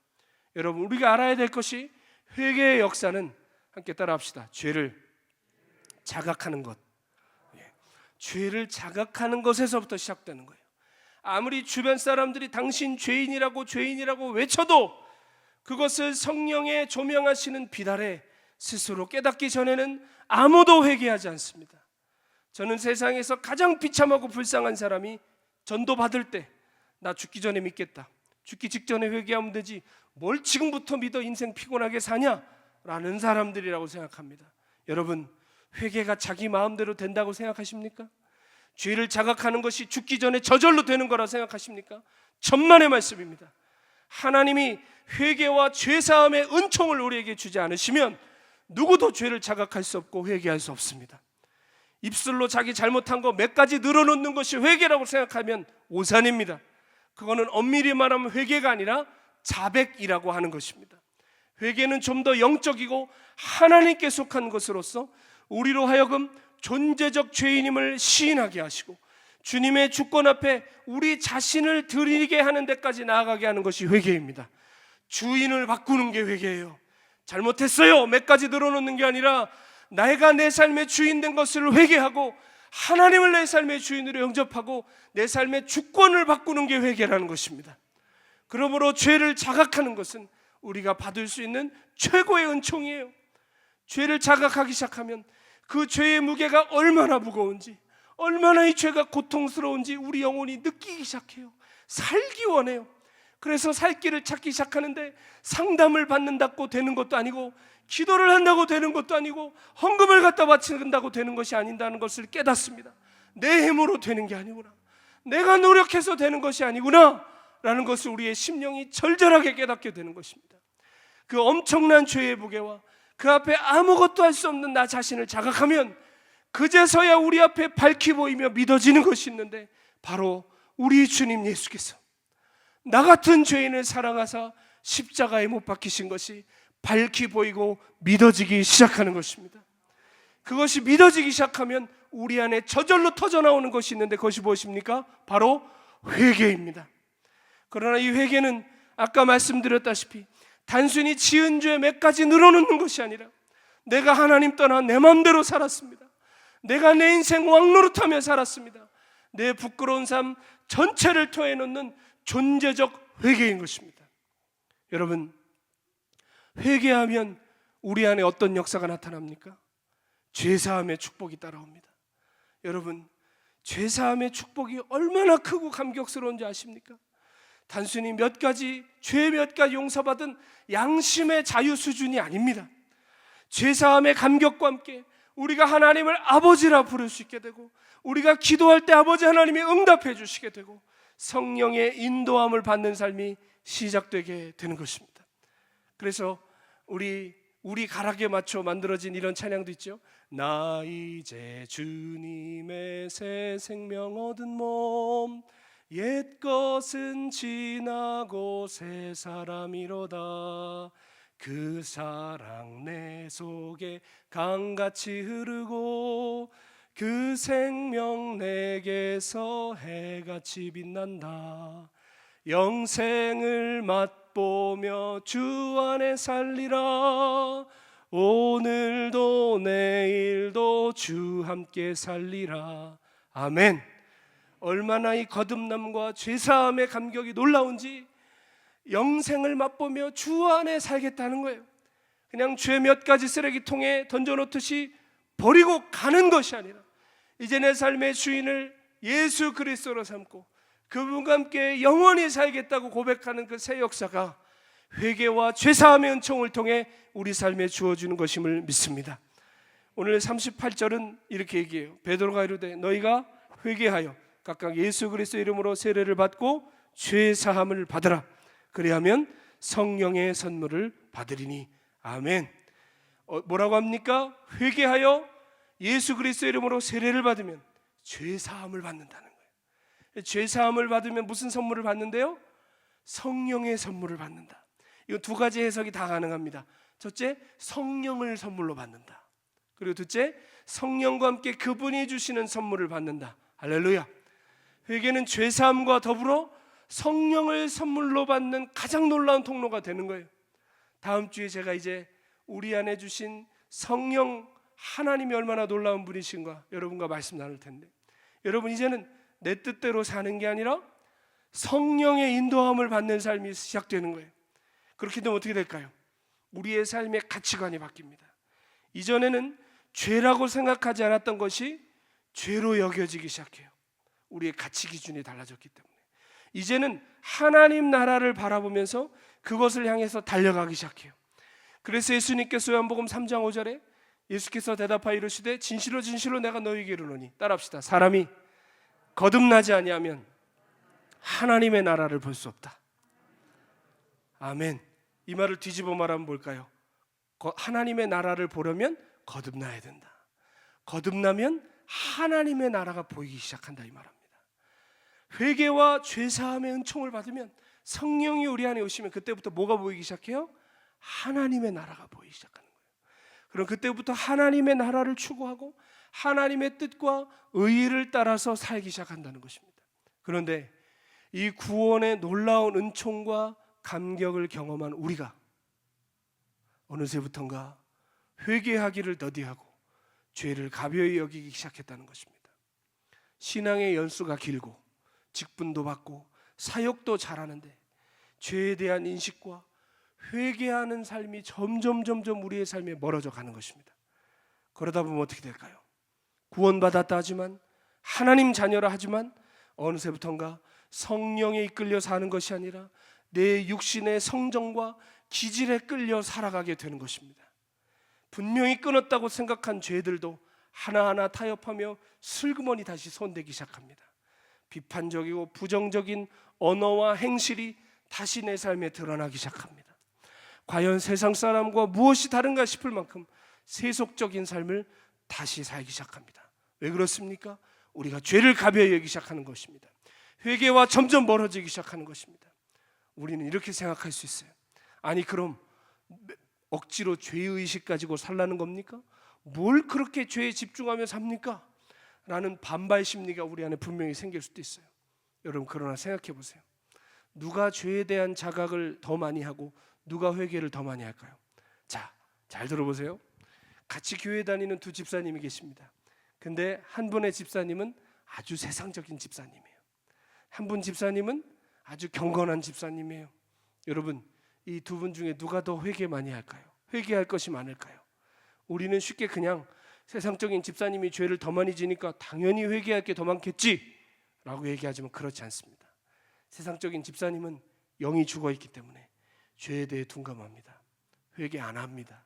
여러분, 우리가 알아야 될 것이 회개의 역사는, 함께 따라합시다. 죄를 자각하는 것. 죄를 자각하는 것에서부터 시작되는 거예요. 아무리 주변 사람들이 당신 죄인이라고 외쳐도 그것을 성령의 조명하시는 빛 아래 스스로 깨닫기 전에는 아무도 회개하지 않습니다. 저는 세상에서 가장 비참하고 불쌍한 사람이 전도 받을 때 나 죽기 전에 믿겠다, 죽기 직전에 회개하면 되지 뭘 지금부터 믿어 인생 피곤하게 사냐 라는 사람들이라고 생각합니다. 여러분, 회개가 자기 마음대로 된다고 생각하십니까? 죄를 자각하는 것이 죽기 전에 저절로 되는 거라 생각하십니까? 천만의 말씀입니다. 하나님이 회개와 죄사함의 은총을 우리에게 주지 않으시면 누구도 죄를 자각할 수 없고 회개할 수 없습니다. 입술로 자기 잘못한 거 몇 가지 늘어놓는 것이 회개라고 생각하면 오산입니다. 그거는 엄밀히 말하면 회개가 아니라 자백이라고 하는 것입니다. 회개는 좀 더 영적이고 하나님께 속한 것으로서 우리로 하여금 존재적 죄인임을 시인하게 하시고 주님의 주권 앞에 우리 자신을 드리게 하는 데까지 나아가게 하는 것이 회개입니다. 주인을 바꾸는 게 회개예요. 잘못했어요 몇 가지 늘어놓는 게 아니라 내가 내 삶의 주인 된 것을 회개하고 하나님을 내 삶의 주인으로 영접하고 내 삶의 주권을 바꾸는 게 회개라는 것입니다. 그러므로 죄를 자각하는 것은 우리가 받을 수 있는 최고의 은총이에요. 죄를 자각하기 시작하면 그 죄의 무게가 얼마나 무거운지, 얼마나 이 죄가 고통스러운지 우리 영혼이 느끼기 시작해요. 살기 원해요. 그래서 살 길을 찾기 시작하는데 상담을 받는다고 되는 것도 아니고 기도를 한다고 되는 것도 아니고 헌금을 갖다 바친다고 되는 것이 아닌다는 것을 깨닫습니다. 내 힘으로 되는 게 아니구나, 내가 노력해서 되는 것이 아니구나 라는 것을 우리의 심령이 절절하게 깨닫게 되는 것입니다. 그 엄청난 죄의 무게와 그 앞에 아무것도 할 수 없는 나 자신을 자각하면 그제서야 우리 앞에 밝히 보이며 믿어지는 것이 있는데 바로 우리 주님 예수께서 나 같은 죄인을 사랑하사 십자가에 못 박히신 것이 밝히 보이고 믿어지기 시작하는 것입니다. 그것이 믿어지기 시작하면 우리 안에 저절로 터져나오는 것이 있는데 그것이 무엇입니까? 바로 회개입니다. 그러나 이 회개는 아까 말씀드렸다시피 단순히 지은 죄 몇 가지 늘어놓는 것이 아니라 내가 하나님 떠나 내 마음대로 살았습니다. 내가 내 인생 왕노릇하며 살았습니다. 내 부끄러운 삶 전체를 토해놓는 존재적 회개인 것입니다. 여러분, 회개하면 우리 안에 어떤 역사가 나타납니까? 죄사함의 축복이 따라옵니다. 여러분, 죄사함의 축복이 얼마나 크고 감격스러운지 아십니까? 단순히 죄 몇 가지 용서받은 양심의 자유 수준이 아닙니다. 죄사함의 감격과 함께 우리가 하나님을 아버지라 부를 수 있게 되고, 우리가 기도할 때 아버지 하나님이 응답해 주시게 되고, 성령의 인도함을 받는 삶이 시작되게 되는 것입니다. 그래서 우리 가락에 맞춰 만들어진 이런 찬양도 있죠. 나 이제 주님의 새 생명 얻은 몸, 옛것은 지나고 새 사람이로다. 그 사랑 내 속에 강같이 흐르고 그 생명 내게서 해같이 빛난다. 영생을 맛보며 주 안에 살리라. 오늘도 내일도 주 함께 살리라. 아멘. 얼마나 이 거듭남과 죄사함의 감격이 놀라운지, 영생을 맛보며 주 안에 살겠다는 거예요. 그냥 죄 몇 가지 쓰레기통에 던져놓듯이 버리고 가는 것이 아니라, 이제 내 삶의 주인을 예수 그리스도로 삼고 그분과 함께 영원히 살겠다고 고백하는 그 새 역사가 회개와 죄사함의 은총을 통해 우리 삶에 주어지는 것임을 믿습니다. 오늘 38절은 이렇게 얘기해요. 베드로가 이르되 너희가 회개하여 각각 예수 그리스도 이름으로 세례를 받고 죄사함을 받으라. 그리하면 성령의 선물을 받으리니. 아멘. 뭐라고 합니까? 회개하여 예수 그리스도 이름으로 세례를 받으면 죄사함을 받는다는 거예요. 죄사함을 받으면 무슨 선물을 받는데요? 성령의 선물을 받는다. 이 두 가지 해석이 다 가능합니다. 첫째, 성령을 선물로 받는다. 그리고 둘째, 성령과 함께 그분이 주시는 선물을 받는다. 할렐루야. 회개는 죄사함과 더불어 성령을 선물로 받는 가장 놀라운 통로가 되는 거예요. 다음 주에 제가 이제 우리 안에 주신 성령 하나님이 얼마나 놀라운 분이신가 여러분과 말씀 나눌 텐데, 여러분 이제는 내 뜻대로 사는 게 아니라 성령의 인도함을 받는 삶이 시작되는 거예요. 그렇게 되면 어떻게 될까요? 우리의 삶의 가치관이 바뀝니다. 이전에는 죄라고 생각하지 않았던 것이 죄로 여겨지기 시작해요. 우리의 가치 기준이 달라졌기 때문에 이제는 하나님 나라를 바라보면서 그것을 향해서 달려가기 시작해요. 그래서 예수님께서 요한복음 3장 5절에 예수께서 대답하여 이르시되 진실로 진실로 내가 너희에게 이르노니, 따라합시다. 사람이 거듭나지 아니하면 하나님의 나라를 볼 수 없다. 아멘. 이 말을 뒤집어 말하면 뭘까요? 하나님의 나라를 보려면 거듭나야 된다. 거듭나면 하나님의 나라가 보이기 시작한다, 이 말입니다. 회개와 죄사함의 은총을 받으면, 성령이 우리 안에 오시면 그때부터 뭐가 보이기 시작해요? 하나님의 나라가 보이기 시작하는 거예요. 그럼 그때부터 하나님의 나라를 추구하고 하나님의 뜻과 의의를 따라서 살기 시작한다는 것입니다. 그런데 이 구원의 놀라운 은총과 감격을 경험한 우리가 어느새부턴가 회개하기를 더디하고 죄를 가벼이 여기기 시작했다는 것입니다. 신앙의 연수가 길고 직분도 받고 사역도 잘하는데 죄에 대한 인식과 회개하는 삶이 점점 우리의 삶에 멀어져 가는 것입니다. 그러다 보면 어떻게 될까요? 구원받았다 하지만, 하나님 자녀라 하지만 어느새부턴가 성령에 이끌려 사는 것이 아니라 내 육신의 성정과 기질에 끌려 살아가게 되는 것입니다. 분명히 끊었다고 생각한 죄들도 하나하나 타협하며 슬그머니 다시 손대기 시작합니다. 비판적이고 부정적인 언어와 행실이 다시 내 삶에 드러나기 시작합니다. 과연 세상 사람과 무엇이 다른가 싶을 만큼 세속적인 삶을 다시 살기 시작합니다. 왜 그렇습니까? 우리가 죄를 가벼이 여기기 시작하는 것입니다. 회개와 점점 멀어지기 시작하는 것입니다. 우리는 이렇게 생각할 수 있어요. 아니 그럼 억지로 죄의식 가지고 살라는 겁니까? 뭘 그렇게 죄에 집중하며 삽니까? 라는 반발 심리가 우리 안에 분명히 생길 수도 있어요. 여러분, 그러나 생각해 보세요. 누가 죄에 대한 자각을 더 많이 하고 누가 회개를 더 많이 할까요? 자, 잘 들어보세요. 같이 교회 다니는 두 집사님이 계십니다. 근데 한 분의 집사님은 아주 세상적인 집사님이에요. 한 분 집사님은 아주 경건한 집사님이에요. 여러분, 이 두 분 중에 누가 더 회개 많이 할까요? 회개할 것이 많을까요? 우리는 쉽게 그냥 세상적인 집사님이 죄를 더 많이 지니까 당연히 회개할 게 더 많겠지 라고 얘기하지만 그렇지 않습니다. 세상적인 집사님은 영이 죽어있기 때문에 죄에 대해 둔감합니다. 회개 안 합니다.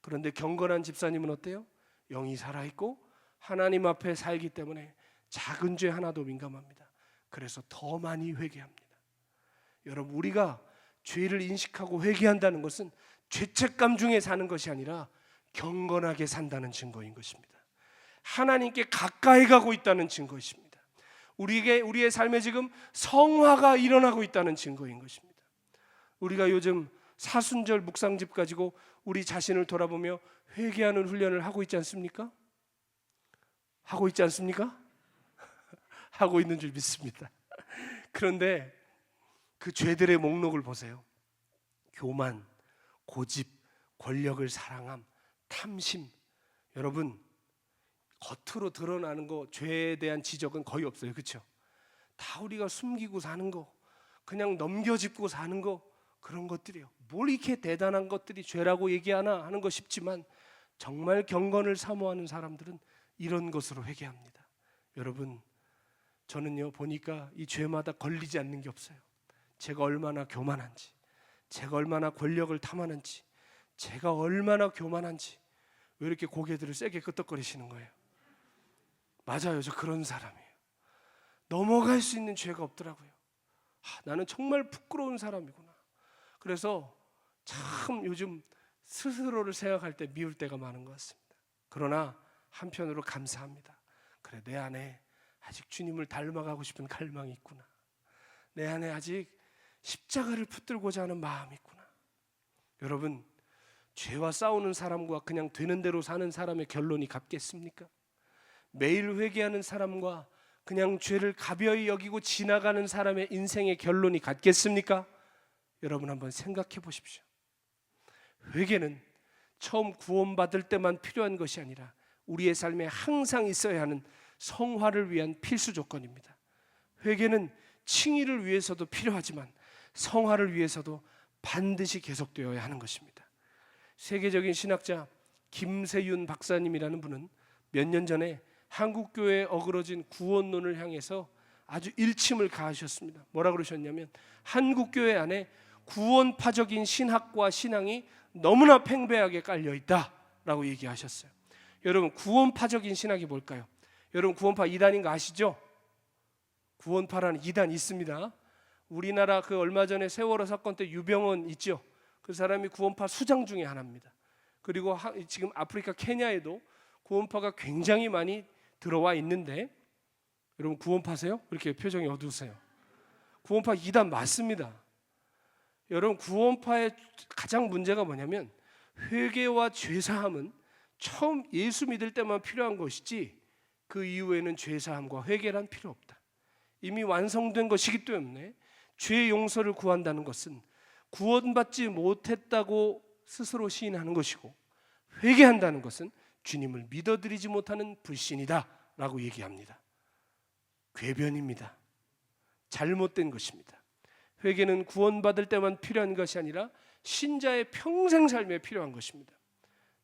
그런데 경건한 집사님은 어때요? 영이 살아있고 하나님 앞에 살기 때문에 작은 죄 하나도 민감합니다. 그래서 더 많이 회개합니다. 여러분, 우리가 죄를 인식하고 회개한다는 것은 죄책감 중에 사는 것이 아니라 경건하게 산다는 증거인 것입니다. 하나님께 가까이 가고 있다는 증거이십니다. 우리의 삶에 지금 성화가 일어나고 있다는 증거인 것입니다. 우리가 요즘 사순절 묵상집 가지고 우리 자신을 돌아보며 회개하는 훈련을 하고 있지 않습니까? 하고 있지 않습니까? 하고 있는 줄 믿습니다. 그런데 그 죄들의 목록을 보세요. 교만, 고집, 권력을 사랑함, 탐심. 여러분, 겉으로 드러나는 거 죄에 대한 지적은 거의 없어요. 그렇죠? 다 우리가 숨기고 사는 거, 그냥 넘겨짚고 사는 거, 그런 것들이에요. 뭘 이렇게 대단한 것들이 죄라고 얘기하나 하는 거 싶지만 정말 경건을 사모하는 사람들은 이런 것으로 회개합니다. 여러분, 저는요 보니까 이 죄마다 걸리지 않는 게 없어요. 제가 얼마나 교만한지, 제가 얼마나 권력을 탐하는지, 제가 얼마나 교만한지. 왜 이렇게 고개들을 세게 끄덕거리시는 거예요? 맞아요, 저 그런 사람이에요. 넘어갈 수 있는 죄가 없더라고요. 나는 정말 부끄러운 사람이구나. 그래서 참 요즘 스스로를 생각할 때 미울 때가 많은 것 같습니다. 그러나 한편으로 감사합니다. 그래, 내 안에 아직 주님을 닮아가고 싶은 갈망이 있구나. 내 안에 아직 십자가를 붙들고자 하는 마음이 있구나. 여러분, 죄와 싸우는 사람과 그냥 되는 대로 사는 사람의 결론이 같겠습니까? 매일 회개하는 사람과 그냥 죄를 가벼이 여기고 지나가는 사람의 인생의 결론이 같겠습니까? 여러분, 한번 생각해 보십시오. 회개는 처음 구원받을 때만 필요한 것이 아니라 우리의 삶에 항상 있어야 하는 성화를 위한 필수 조건입니다. 회개는 칭의를 위해서도 필요하지만 성화를 위해서도 반드시 계속되어야 하는 것입니다. 세계적인 신학자 김세윤 박사님이라는 분은 몇 년 전에 한국교회에 어그러진 구원론을 향해서 아주 일침을 가하셨습니다. 뭐라 그러셨냐면, 한국교회 안에 구원파적인 신학과 신앙이 너무나 팽배하게 깔려있다라고 얘기하셨어요. 여러분, 구원파적인 신학이 뭘까요? 여러분, 구원파 2단인 거 아시죠? 구원파라는 2단 있습니다. 우리나라 그 얼마 전에 세월호 사건 때 유병원 있죠? 그 사람이 구원파 수장 중에 하나입니다. 그리고 지금 아프리카 케냐에도 구원파가 굉장히 많이 들어와 있는데, 여러분 구원파세요? 이렇게 표정이 어두우세요. 구원파 2단 맞습니다. 여러분, 구원파의 가장 문제가 뭐냐면 회개와 죄사함은 처음 예수 믿을 때만 필요한 것이지 그 이후에는 죄사함과 회개란 필요 없다. 이미 완성된 것이기 때문에 죄 용서를 구한다는 것은 구원받지 못했다고 스스로 시인하는 것이고, 회개한다는 것은 주님을 믿어드리지 못하는 불신이다 라고 얘기합니다. 궤변입니다. 잘못된 것입니다. 회개는 구원받을 때만 필요한 것이 아니라 신자의 평생 삶에 필요한 것입니다.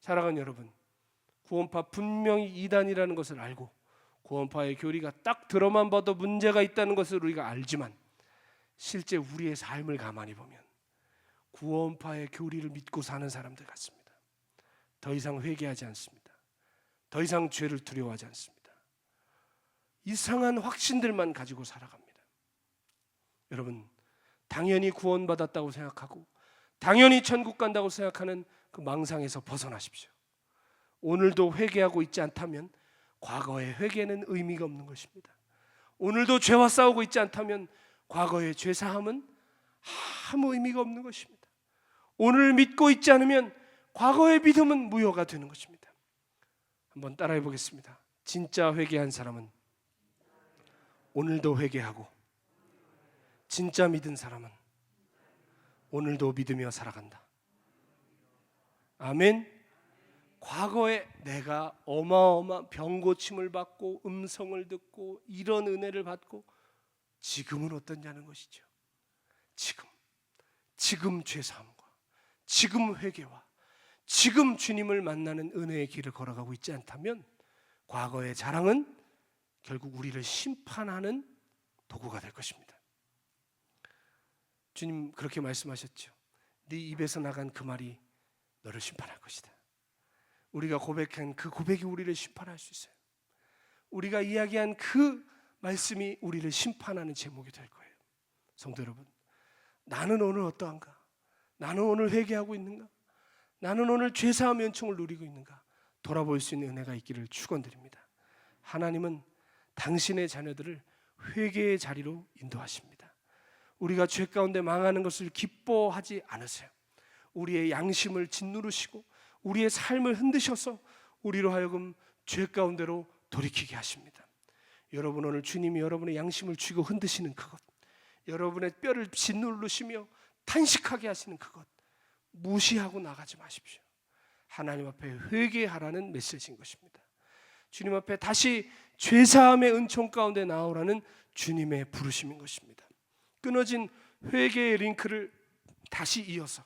사랑하는 여러분, 구원파 분명히 이단이라는 것을 알고 구원파의 교리가 딱 들어만 봐도 문제가 있다는 것을 우리가 알지만, 실제 우리의 삶을 가만히 보면 구원파의 교리를 믿고 사는 사람들 같습니다. 더 이상 회개하지 않습니다. 더 이상 죄를 두려워하지 않습니다. 이상한 확신들만 가지고 살아갑니다. 여러분, 당연히 구원받았다고 생각하고 당연히 천국 간다고 생각하는 그 망상에서 벗어나십시오. 오늘도 회개하고 있지 않다면 과거의 회개는 의미가 없는 것입니다. 오늘도 죄와 싸우고 있지 않다면 과거의 죄사함은 아무 의미가 없는 것입니다. 오늘 믿고 있지 않으면 과거의 믿음은 무효가 되는 것입니다. 한번 따라해 보겠습니다. 진짜 회개한 사람은 오늘도 회개하고, 진짜 믿은 사람은 오늘도 믿으며 살아간다. 아멘. 과거에 내가 어마어마한 병고침을 받고 음성을 듣고 이런 은혜를 받고 지금은 어떠냐는 것이죠. 지금 죄사함과 지금 회개와 지금 주님을 만나는 은혜의 길을 걸어가고 있지 않다면 과거의 자랑은 결국 우리를 심판하는 도구가 될 것입니다. 주님 그렇게 말씀하셨죠. 네 입에서 나간 그 말이 너를 심판할 것이다. 우리가 고백한 그 고백이 우리를 심판할 수 있어요. 우리가 이야기한 그 말씀이 우리를 심판하는 제목이 될 거예요. 성도 여러분, 나는 오늘 어떠한가? 나는 오늘 회개하고 있는가? 나는 오늘 죄사함의 은총을 누리고 있는가? 돌아볼 수 있는 은혜가 있기를 축원드립니다. 하나님은 당신의 자녀들을 회개의 자리로 인도하십니다. 우리가 죄 가운데 망하는 것을 기뻐하지 않으세요. 우리의 양심을 짓누르시고 우리의 삶을 흔드셔서 우리로 하여금 죄 가운데로 돌이키게 하십니다. 여러분, 오늘 주님이 여러분의 양심을 쥐고 흔드시는 그것, 여러분의 뼈를 짓누르시며 탄식하게 하시는 그것 무시하고 나가지 마십시오. 하나님 앞에 회개하라는 메시지인 것입니다. 주님 앞에 다시 죄사함의 은총 가운데 나오라는 주님의 부르심인 것입니다. 끊어진 회개의 링크를 다시 이어서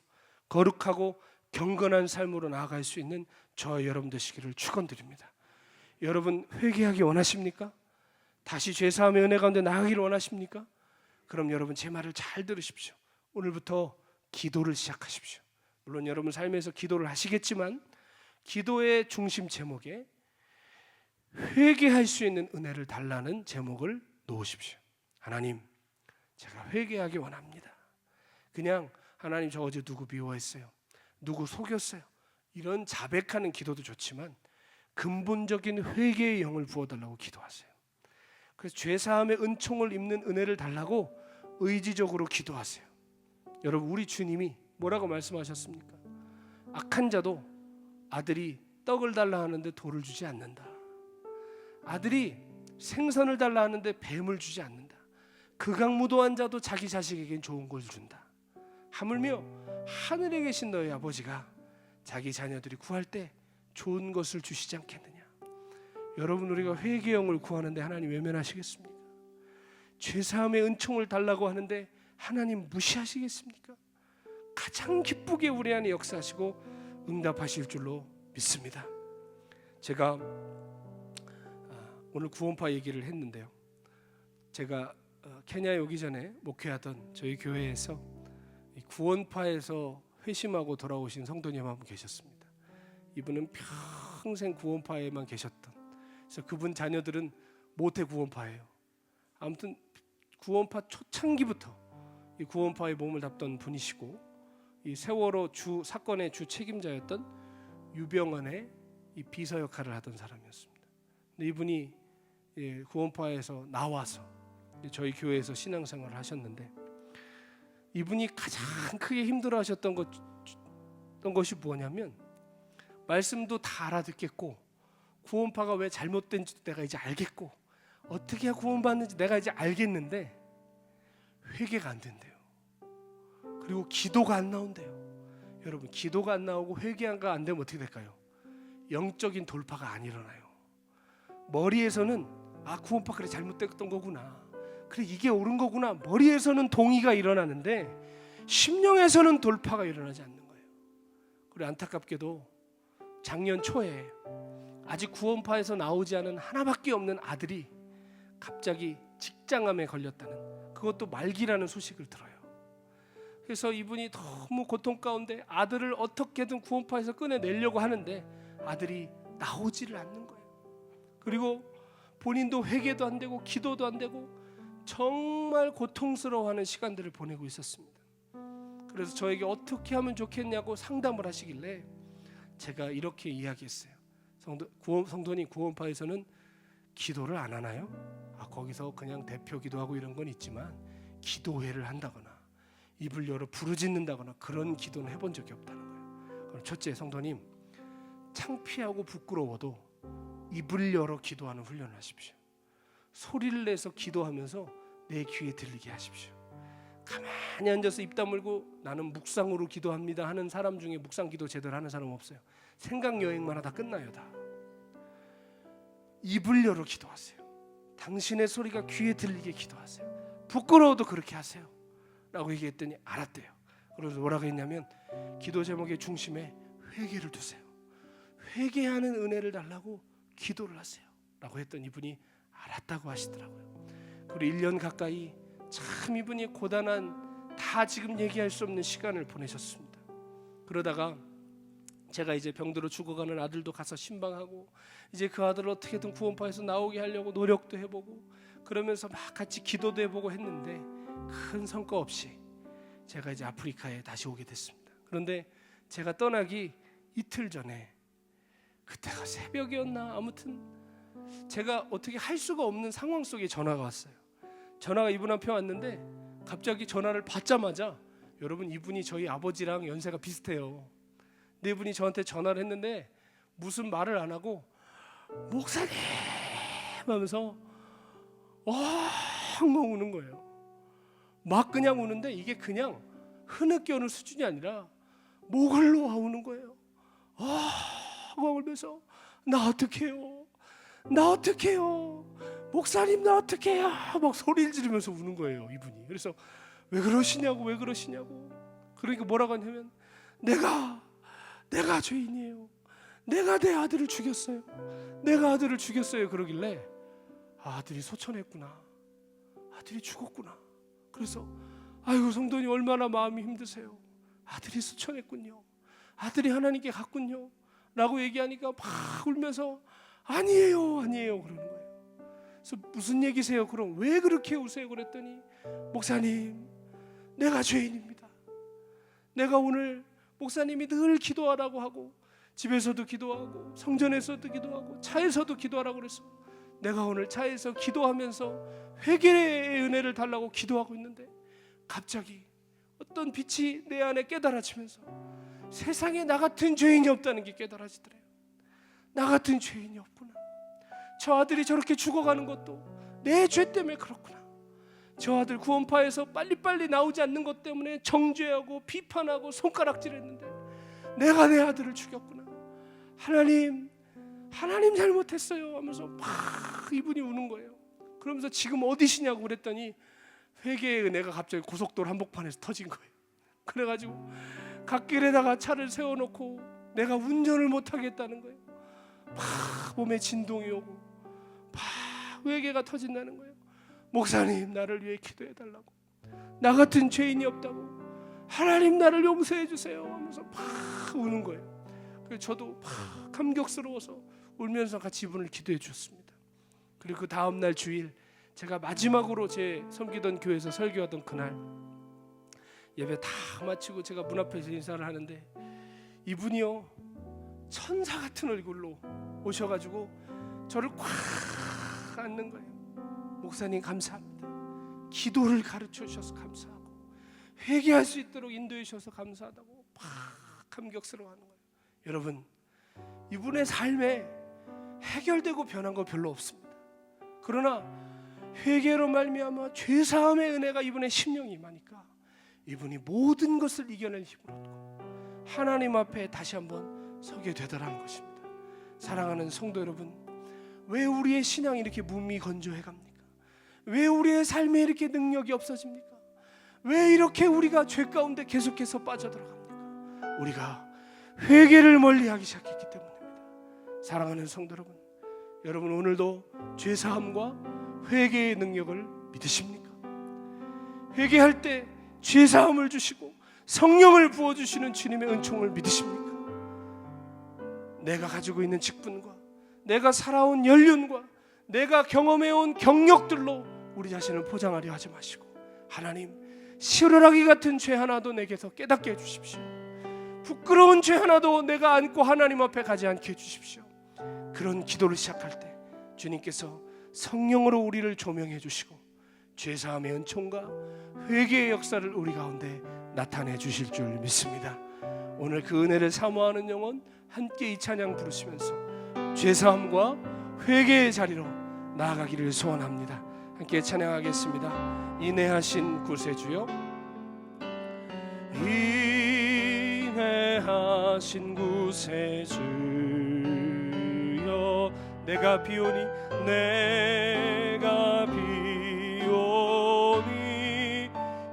거룩하고 경건한 삶으로 나아갈 수 있는 저와 여러분 되시기를 축원드립니다. 여러분 회개하기 원하십니까? 다시 죄사함의 은혜 가운데 나아가기를 원하십니까? 그럼 여러분 제 말을 잘 들으십시오. 오늘부터 기도를 시작하십시오. 물론 여러분 삶에서 기도를 하시겠지만 기도의 중심 제목에 회개할 수 있는 은혜를 달라는 제목을 놓으십시오. 하나님, 제가 회개하기 원합니다. 그냥 하나님 저 어제 누구 미워했어요, 누구 속였어요, 이런 자백하는 기도도 좋지만 근본적인 회개의 영을 부어달라고 기도하세요. 그래서 죄사함의 은총을 입는 은혜를 달라고 의지적으로 기도하세요. 여러분, 우리 주님이 뭐라고 말씀하셨습니까? 악한 자도 아들이 떡을 달라 하는데 돌을 주지 않는다. 아들이 생선을 달라 하는데 뱀을 주지 않는다. 극악무도한 자도 자기 자식에겐 좋은 걸 준다. 하물며 하늘에 계신 너희 아버지가 자기 자녀들이 구할 때 좋은 것을 주시지 않겠느냐. 여러분, 우리가 회개의 영을 구하는데 하나님 외면하시겠습니까? 죄사함의 은총을 달라고 하는데 하나님 무시하시겠습니까? 가장 기쁘게 우리 안에 역사하시고 응답하실 줄로 믿습니다. 제가 오늘 구원파 얘기를 했는데요, 제가 케냐에 오기 전에 목회하던 저희 교회에서 구원파에서 회심하고 돌아오신 성도님 한 분 계셨습니다. 이분은 평생 구원파에만 계셨던, 그래서 그분 자녀들은 모태 구원파예요. 아무튼 구원파 초창기부터 이 구원파에 몸을 담던 분이시고, 이 세월호 사건의 주 책임자였던 유병헌의 이 비서 역할을 하던 사람이었습니다. 근데 이분이 구원파에서 나와서 저희 교회에서 신앙생활을 하셨는데, 이분이 가장 크게 힘들어하셨던 것이 뭐냐면, 말씀도 다 알아듣겠고 구원파가 왜 잘못된지도 내가 이제 알겠고 어떻게 해야 구원받는지 내가 이제 알겠는데 회개가 안 된대요. 그리고 기도가 안 나온대요. 여러분, 기도가 안 나오고 회개가 안 되면 어떻게 될까요? 영적인 돌파가 안 일어나요. 머리에서는 구원파 그래 잘못됐던 거구나, 그래 이게 옳은 거구나, 머리에서는 동의가 일어나는데 심령에서는 돌파가 일어나지 않는 거예요. 그리고 안타깝게도 작년 초에 아직 구원파에서 나오지 않은 하나밖에 없는 아들이 갑자기 직장암에 걸렸다는, 그것도 말기라는 소식을 들어요. 그래서 이분이 너무 고통 가운데 아들을 어떻게든 구원파에서 꺼내내려고 하는데 아들이 나오지를 않는 거예요. 그리고 본인도 회개도 안 되고 기도도 안 되고 정말 고통스러워하는 시간들을 보내고 있었습니다. 그래서 저에게 어떻게 하면 좋겠냐고 상담을 하시길래 제가 이렇게 이야기했어요. 성도님, 구원파에서는 기도를 안 하나요? 거기서 그냥 대표 기도하고 이런 건 있지만 기도회를 한다거나 입을 열어 부르짖는다거나 그런 기도는 해본 적이 없다는 거예요. 그럼 첫째, 성도님, 창피하고 부끄러워도 입을 열어 기도하는 훈련을 하십시오. 소리를 내서 기도하면서 내 귀에 들리게 하십시오. 가만히 앉아서 입 다물고 나는 묵상으로 기도합니다 하는 사람 중에 묵상 기도 제대로 하는 사람 없어요. 생각 여행만 하다 끝나요. 다 입을 열어 기도하세요. 당신의 소리가 귀에 들리게 기도하세요. 부끄러워도 그렇게 하세요 라고 얘기했더니 알았대요. 그래서 뭐라고 했냐면 기도 제목의 중심에 회개를 두세요. 회개하는 은혜를 달라고 기도를 하세요 라고 했더니 이분이 알았다고 하시더라고요. 그리고 1년 가까이 참 이분이 고단한 다 지금 얘기할 수 없는 시간을 보내셨습니다. 그러다가 제가 이제 병들어 죽어가는 아들도 가서 신방하고 이제 그 아들을 어떻게든 구원파에서 나오게 하려고 노력도 해보고 그러면서 막 같이 기도도 해보고 했는데 큰 성과 없이 제가 이제 아프리카에 다시 오게 됐습니다. 그런데 제가 떠나기 이틀 전에 그때가 새벽이었나 아무튼 제가 어떻게 할 수가 없는 상황 속에 전화가 왔어요. 전화가 이분한테 왔는데 갑자기 전화를 받자마자 여러분 이분이 저희 아버지랑 연세가 비슷해요. 근데 이분이 저한테 전화를 했는데 무슨 말을 안 하고 목사님 하면서 엉엉 우는 거예요. 막 그냥 우는데 이게 그냥 흐느껴 오는 수준이 아니라 목을 놓아 우는 거예요. 엉엉 울면서 나 어떡해요? 나 어떡해요? 목사님 나 어떡해요? 막 소리를 지르면서 우는 거예요 이분이. 그래서 왜 그러시냐고 왜 그러시냐고. 그러니까 뭐라고 하냐면 내가 죄인이에요. 내가 내 아들을 죽였어요. 내가 아들을 죽였어요. 그러길래 아들이 소천했구나. 아들이 죽었구나. 그래서 아이고 성도님 얼마나 마음이 힘드세요. 아들이 소천했군요. 아들이 하나님께 갔군요. 라고 얘기하니까 막 울면서 아니에요 그러는 거예요. 그래서 무슨 얘기세요? 그럼 왜 그렇게 우세요? 그랬더니 목사님 내가 죄인입니다. 내가 오늘 목사님이 늘 기도하라고 하고 집에서도 기도하고 성전에서도 기도하고 차에서도 기도하라고 그랬어. 내가 오늘 차에서 기도하면서 회개의 은혜를 달라고 기도하고 있는데 갑자기 어떤 빛이 내 안에 깨달아지면서 세상에 나 같은 죄인이 없다는 게 깨달아지더래요. 나 같은 죄인이 없구나. 저 아들이 저렇게 죽어가는 것도 내 죄 때문에 그렇구나. 저 아들 구원파에서 빨리빨리 나오지 않는 것 때문에 정죄하고 비판하고 손가락질했는데 내가 내 아들을 죽였구나. 하나님 잘못했어요 하면서 막 이분이 우는 거예요. 그러면서 지금 어디시냐고 그랬더니 회개의 은혜가 갑자기 고속도로 한복판에서 터진 거예요. 그래가지고 갓길에다가 차를 세워놓고 내가 운전을 못하겠다는 거예요. 막 몸에 진동이 오고 막 회개가 터진다는 거예요. 목사님 나를 위해 기도해달라고, 나 같은 죄인이 없다고, 하나님 나를 용서해 주세요 하면서 막 우는 거예요. 그래서 저도 막 감격스러워서 울면서 같이 이분을 기도해 주었습니다. 그리고 그 다음날 주일 제가 마지막으로 제 섬기던 교회에서 설교하던 그날 예배 다 마치고 제가 문 앞에서 인사를 하는데 이분이요 천사 같은 얼굴로 오셔가지고 저를 꽉 안는 거예요. 목사님 감사합니다. 기도를 가르쳐 주셔서 감사하고 회개할 수 있도록 인도해 주셔서 감사하다고 막 감격스러워하는 거예요. 여러분 이분의 삶에 해결되고 변한 거 별로 없습니다. 그러나 회개로 말미암아 죄사함의 은혜가 이분의 심령이 임하니까 이분이 모든 것을 이겨낼 힘을 얻고 하나님 앞에 다시 한번 서게 되더라는 것입니다. 사랑하는 성도 여러분, 왜 우리의 신앙이 이렇게 무미건조해 갑니까? 왜 우리의 삶에 이렇게 능력이 없어집니까? 왜 이렇게 우리가 죄 가운데 계속해서 빠져들어갑니까? 우리가 회개를 멀리하기 시작했기 때문입니다. 사랑하는 성도 여러분, 여러분 오늘도 죄사함과 회개의 능력을 믿으십니까? 회개할 때 죄사함을 주시고 성령을 부어주시는 주님의 은총을 믿으십니까? 내가 가지고 있는 직분과 내가 살아온 연륜과 내가 경험해온 경력들로 우리 자신을 포장하려 하지 마시고 하나님 시루라기 같은 죄 하나도 내게서 깨닫게 해주십시오. 부끄러운 죄 하나도 내가 안고 하나님 앞에 가지 않게 해주십시오. 그런 기도를 시작할 때 주님께서 성령으로 우리를 조명해 주시고 죄사함의 은총과 회개의 역사를 우리 가운데 나타내 주실 줄 믿습니다. 오늘 그 은혜를 사모하는 영혼 함께 이 찬양 부르시면서 죄사함과 회개의 자리로 나아가기를 소원합니다. 함께 찬양하겠습니다. 인내하신 구세주여, 인내하신 구세주여, 내가 비오니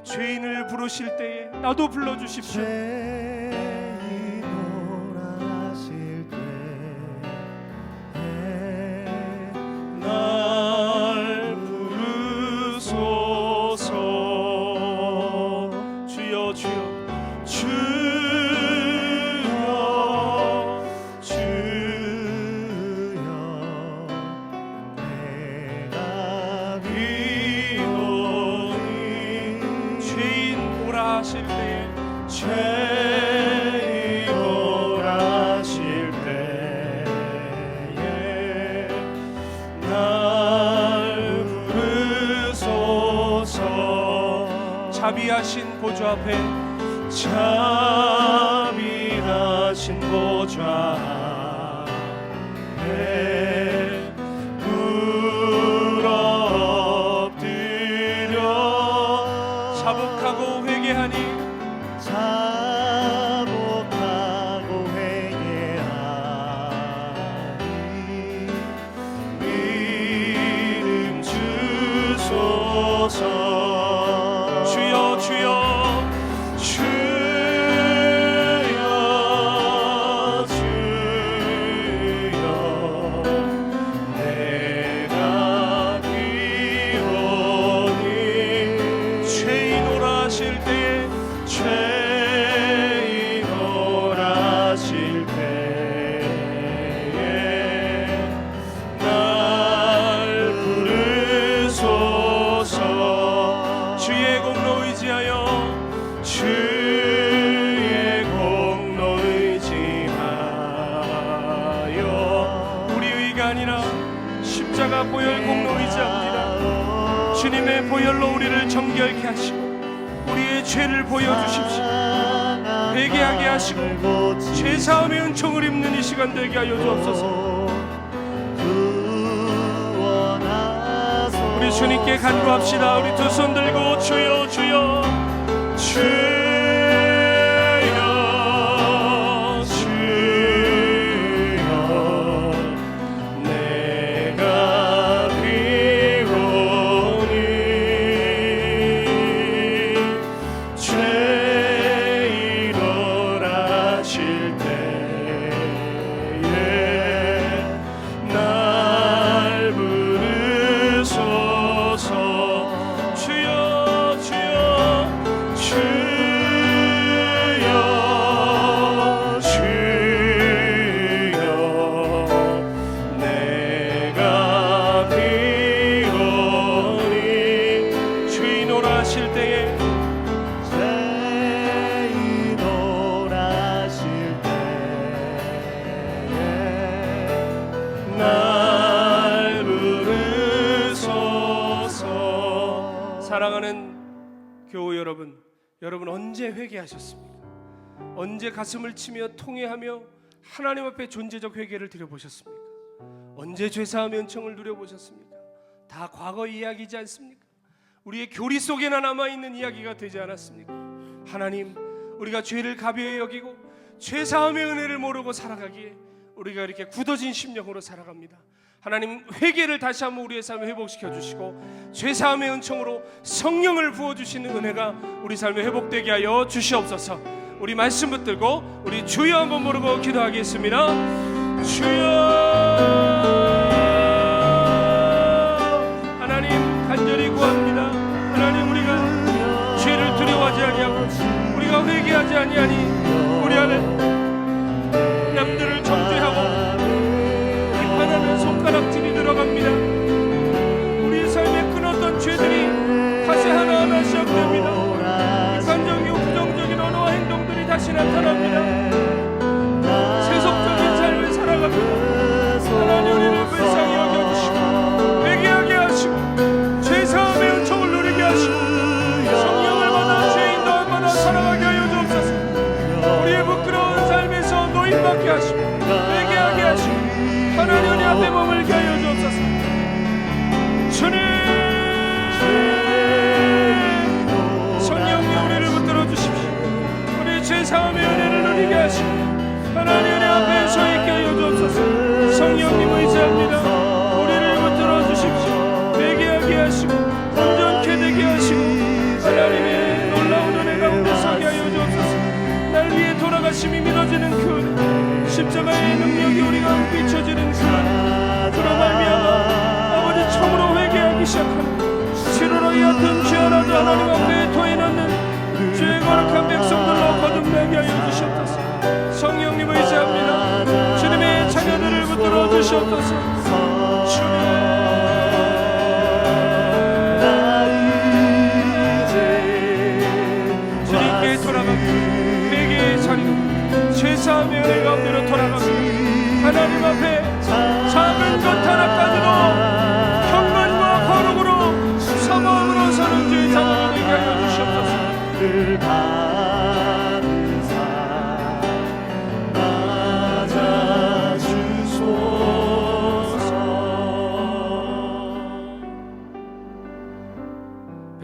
죄인을 부르실 때에 나도 불러주십시오. 죄인오라 일어나실 때에 죄 일어나실 때에 날 부르소서. 자비하신 보좌 앞에 자비하신 보좌 앞에 엎드려 자복하고 회개하니 믿음 주소서. 주여 주여 십자가 보혈 공로 의지합니다. 주님의 보혈로 우리를 정결케 하시고 우리의 죄를 보여주십시오. 회개하게 하시고 죄사함의 은총을 입는 이 시간 되게 하여 주옵소서. 우리 주님께 간구합시다. 우리 두 손 들고 주여 주여 주여 사랑하는 교우 여러분 언제 회개하셨습니까? 언제 가슴을 치며 통회하며 하나님 앞에 존재적 회개를 드려보셨습니까? 언제 죄사함의 은총을 누려보셨습니까? 다 과거 이야기이지 않습니까? 우리의 교리 속에나 남아있는 이야기가 되지 않았습니까? 하나님, 우리가 죄를 가벼이 여기고 죄사함의 은혜를 모르고 살아가기에 우리가 이렇게 굳어진 심령으로 살아갑니다. 하나님, 회개를 다시 한번 우리의 삶에 회복시켜 주시고 죄사함의 은총으로 성령을 부어주시는 은혜가 우리 삶에 회복되게 하여 주시옵소서. 우리 말씀 붙들고 우리 주여 한번 부르고 기도하겠습니다. 주여. 하나님, 간절히 구합니다. 하나님, 우리가 죄를 두려워하지 아니하고 우리가 회개하지 아니하니 우리 안에 남들을 정죄하고 비판하는 손가락질이 들어갑니다. 우리 삶에 끊었던 죄들이 다시 하나하나 시작됩니다. 비판적이고 부정적인 언어와 행동들이 다시 나타납니다. 세속적인 삶을 살아갑니다. 하나님, 우리를 불쌍히 여겨주시고 회개하게 하시고 죄사함의 은총을 누리게 하시고 성령을 받아 죄인 도움받아 살아가게 하여 주옵소서. 우리의 부끄러운 삶에서 노임받게 하시고 회개하게 하시고 하나님 은혜 앞에 머물게 하여 주옵소서. 주님, 성령님 우리를 붙들어 주십시오. 우리 죄사함의 은혜를 누리게 하시고 하나님 은혜 앞에 서 있게 하여 주옵소서. 성령님 의지합니다. 우리를 붙들어 주십시오. 회개하게 하시고 온전케 되게 하시고 하나님의 놀라운 은혜 가운데 서게 하여 주옵소서. 날 위해 돌아가심이 믿어지는 그 은혜, 십자가의 능력이 우리가 비춰지는 그 은혜, 그로 말미암아 아버지 처음으로 회개하기 시작하는 치료로 얕은 죄 하나도 하나님 앞에 토해놓는 죄 거룩한 백성들로 거듭나게 하여 주시옵소서. 성령님 의지합니다. 주님의 자녀들을 붙들어 주시옵소서. 주님, 주님께 가운데 돌아가고 회개의 자리로 죄사함의 은혜 가운데로 돌아가고 하나님 앞에 작은 것 하나까지도 경건과 거룩으로 사모함으로 사는 주의 자녀가 되게 하여 주시옵소서.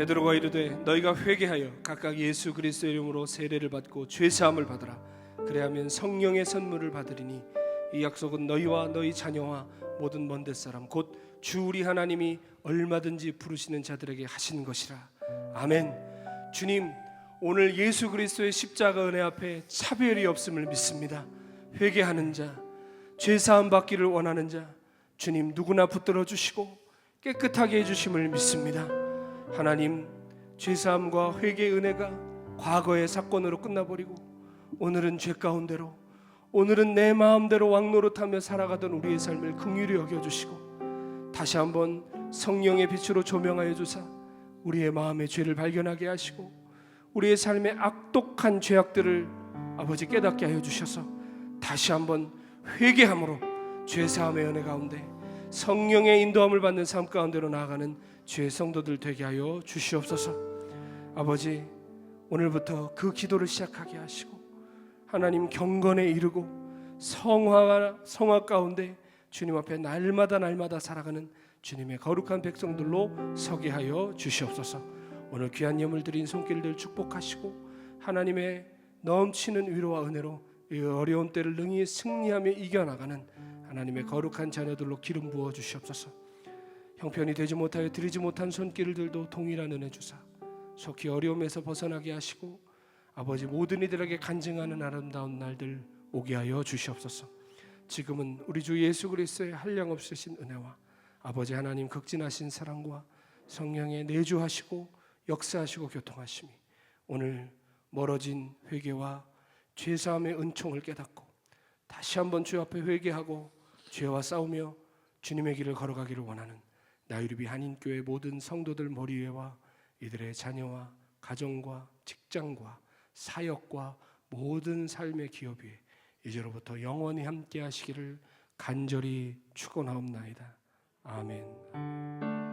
베드로가 이르되 너희가 회개하여 각각 예수 그리스도의 이름으로 세례를 받고 죄 사함을 받으라. 그래야면 성령의 선물을 받으리니 이 약속은 너희와 너희 자녀와 모든 먼 데 사람 곧 주 우리 하나님이 얼마든지 부르시는 자들에게 하신 것이라. 아멘. 주님, 오늘 예수 그리스도의 십자가 은혜 앞에 차별이 없음을 믿습니다. 회개하는 자, 죄 사함 받기를 원하는 자, 주님 누구나 붙들어 주시고 깨끗하게 해주심을 믿습니다. 하나님, 죄사함과 회개의 은혜가 과거의 사건으로 끝나버리고 오늘은 죄 가운데로, 오늘은 내 마음대로 왕노릇하며 살아가던 우리의 삶을 긍휼히 여겨주시고 다시 한번 성령의 빛으로 조명하여 주사 우리의 마음의 죄를 발견하게 하시고 우리의 삶의 악독한 죄악들을 아버지 깨닫게 하여 주셔서 다시 한번 회개함으로 죄사함의 은혜 가운데 성령의 인도함을 받는 삶 가운데로 나아가는 주의 성도들 되게 하여 주시옵소서. 아버지, 오늘부터 그 기도를 시작하게 하시고 하나님 경건에 이르고 성화 가운데 주님 앞에 날마다 살아가는 주님의 거룩한 백성들로 서게 하여 주시옵소서. 오늘 귀한 예물 드린 손길들 축복하시고 하나님의 넘치는 위로와 은혜로 이 어려운 때를 능히 승리하며 이겨나가는 하나님의 거룩한 자녀들로 기름 부어 주시옵소서. 형편이 되지 못하여 드리지 못한 손길들도 동일한 은혜 주사 속히 어려움에서 벗어나게 하시고 아버지 모든 이들에게 간증하는 아름다운 날들 오게 하여 주시옵소서. 지금은 우리 주 예수 그리스도의 한량없으신 은혜와 아버지 하나님 극진하신 사랑과 성령의 내주하시고 역사하시고 교통하심이 오늘 멀어진 회개와 죄사함의 은총을 깨닫고 다시 한번 주 앞에 회개하고 죄와 싸우며 주님의 길을 걸어가기를 원하는 나유리비 한인교회 모든 성도들 머리 위에와 이들의 자녀와 가정과 직장과 사역과 모든 삶의 기업 위에 이제로부터 영원히 함께 하시기를 간절히 축원하옵나이다. 아멘.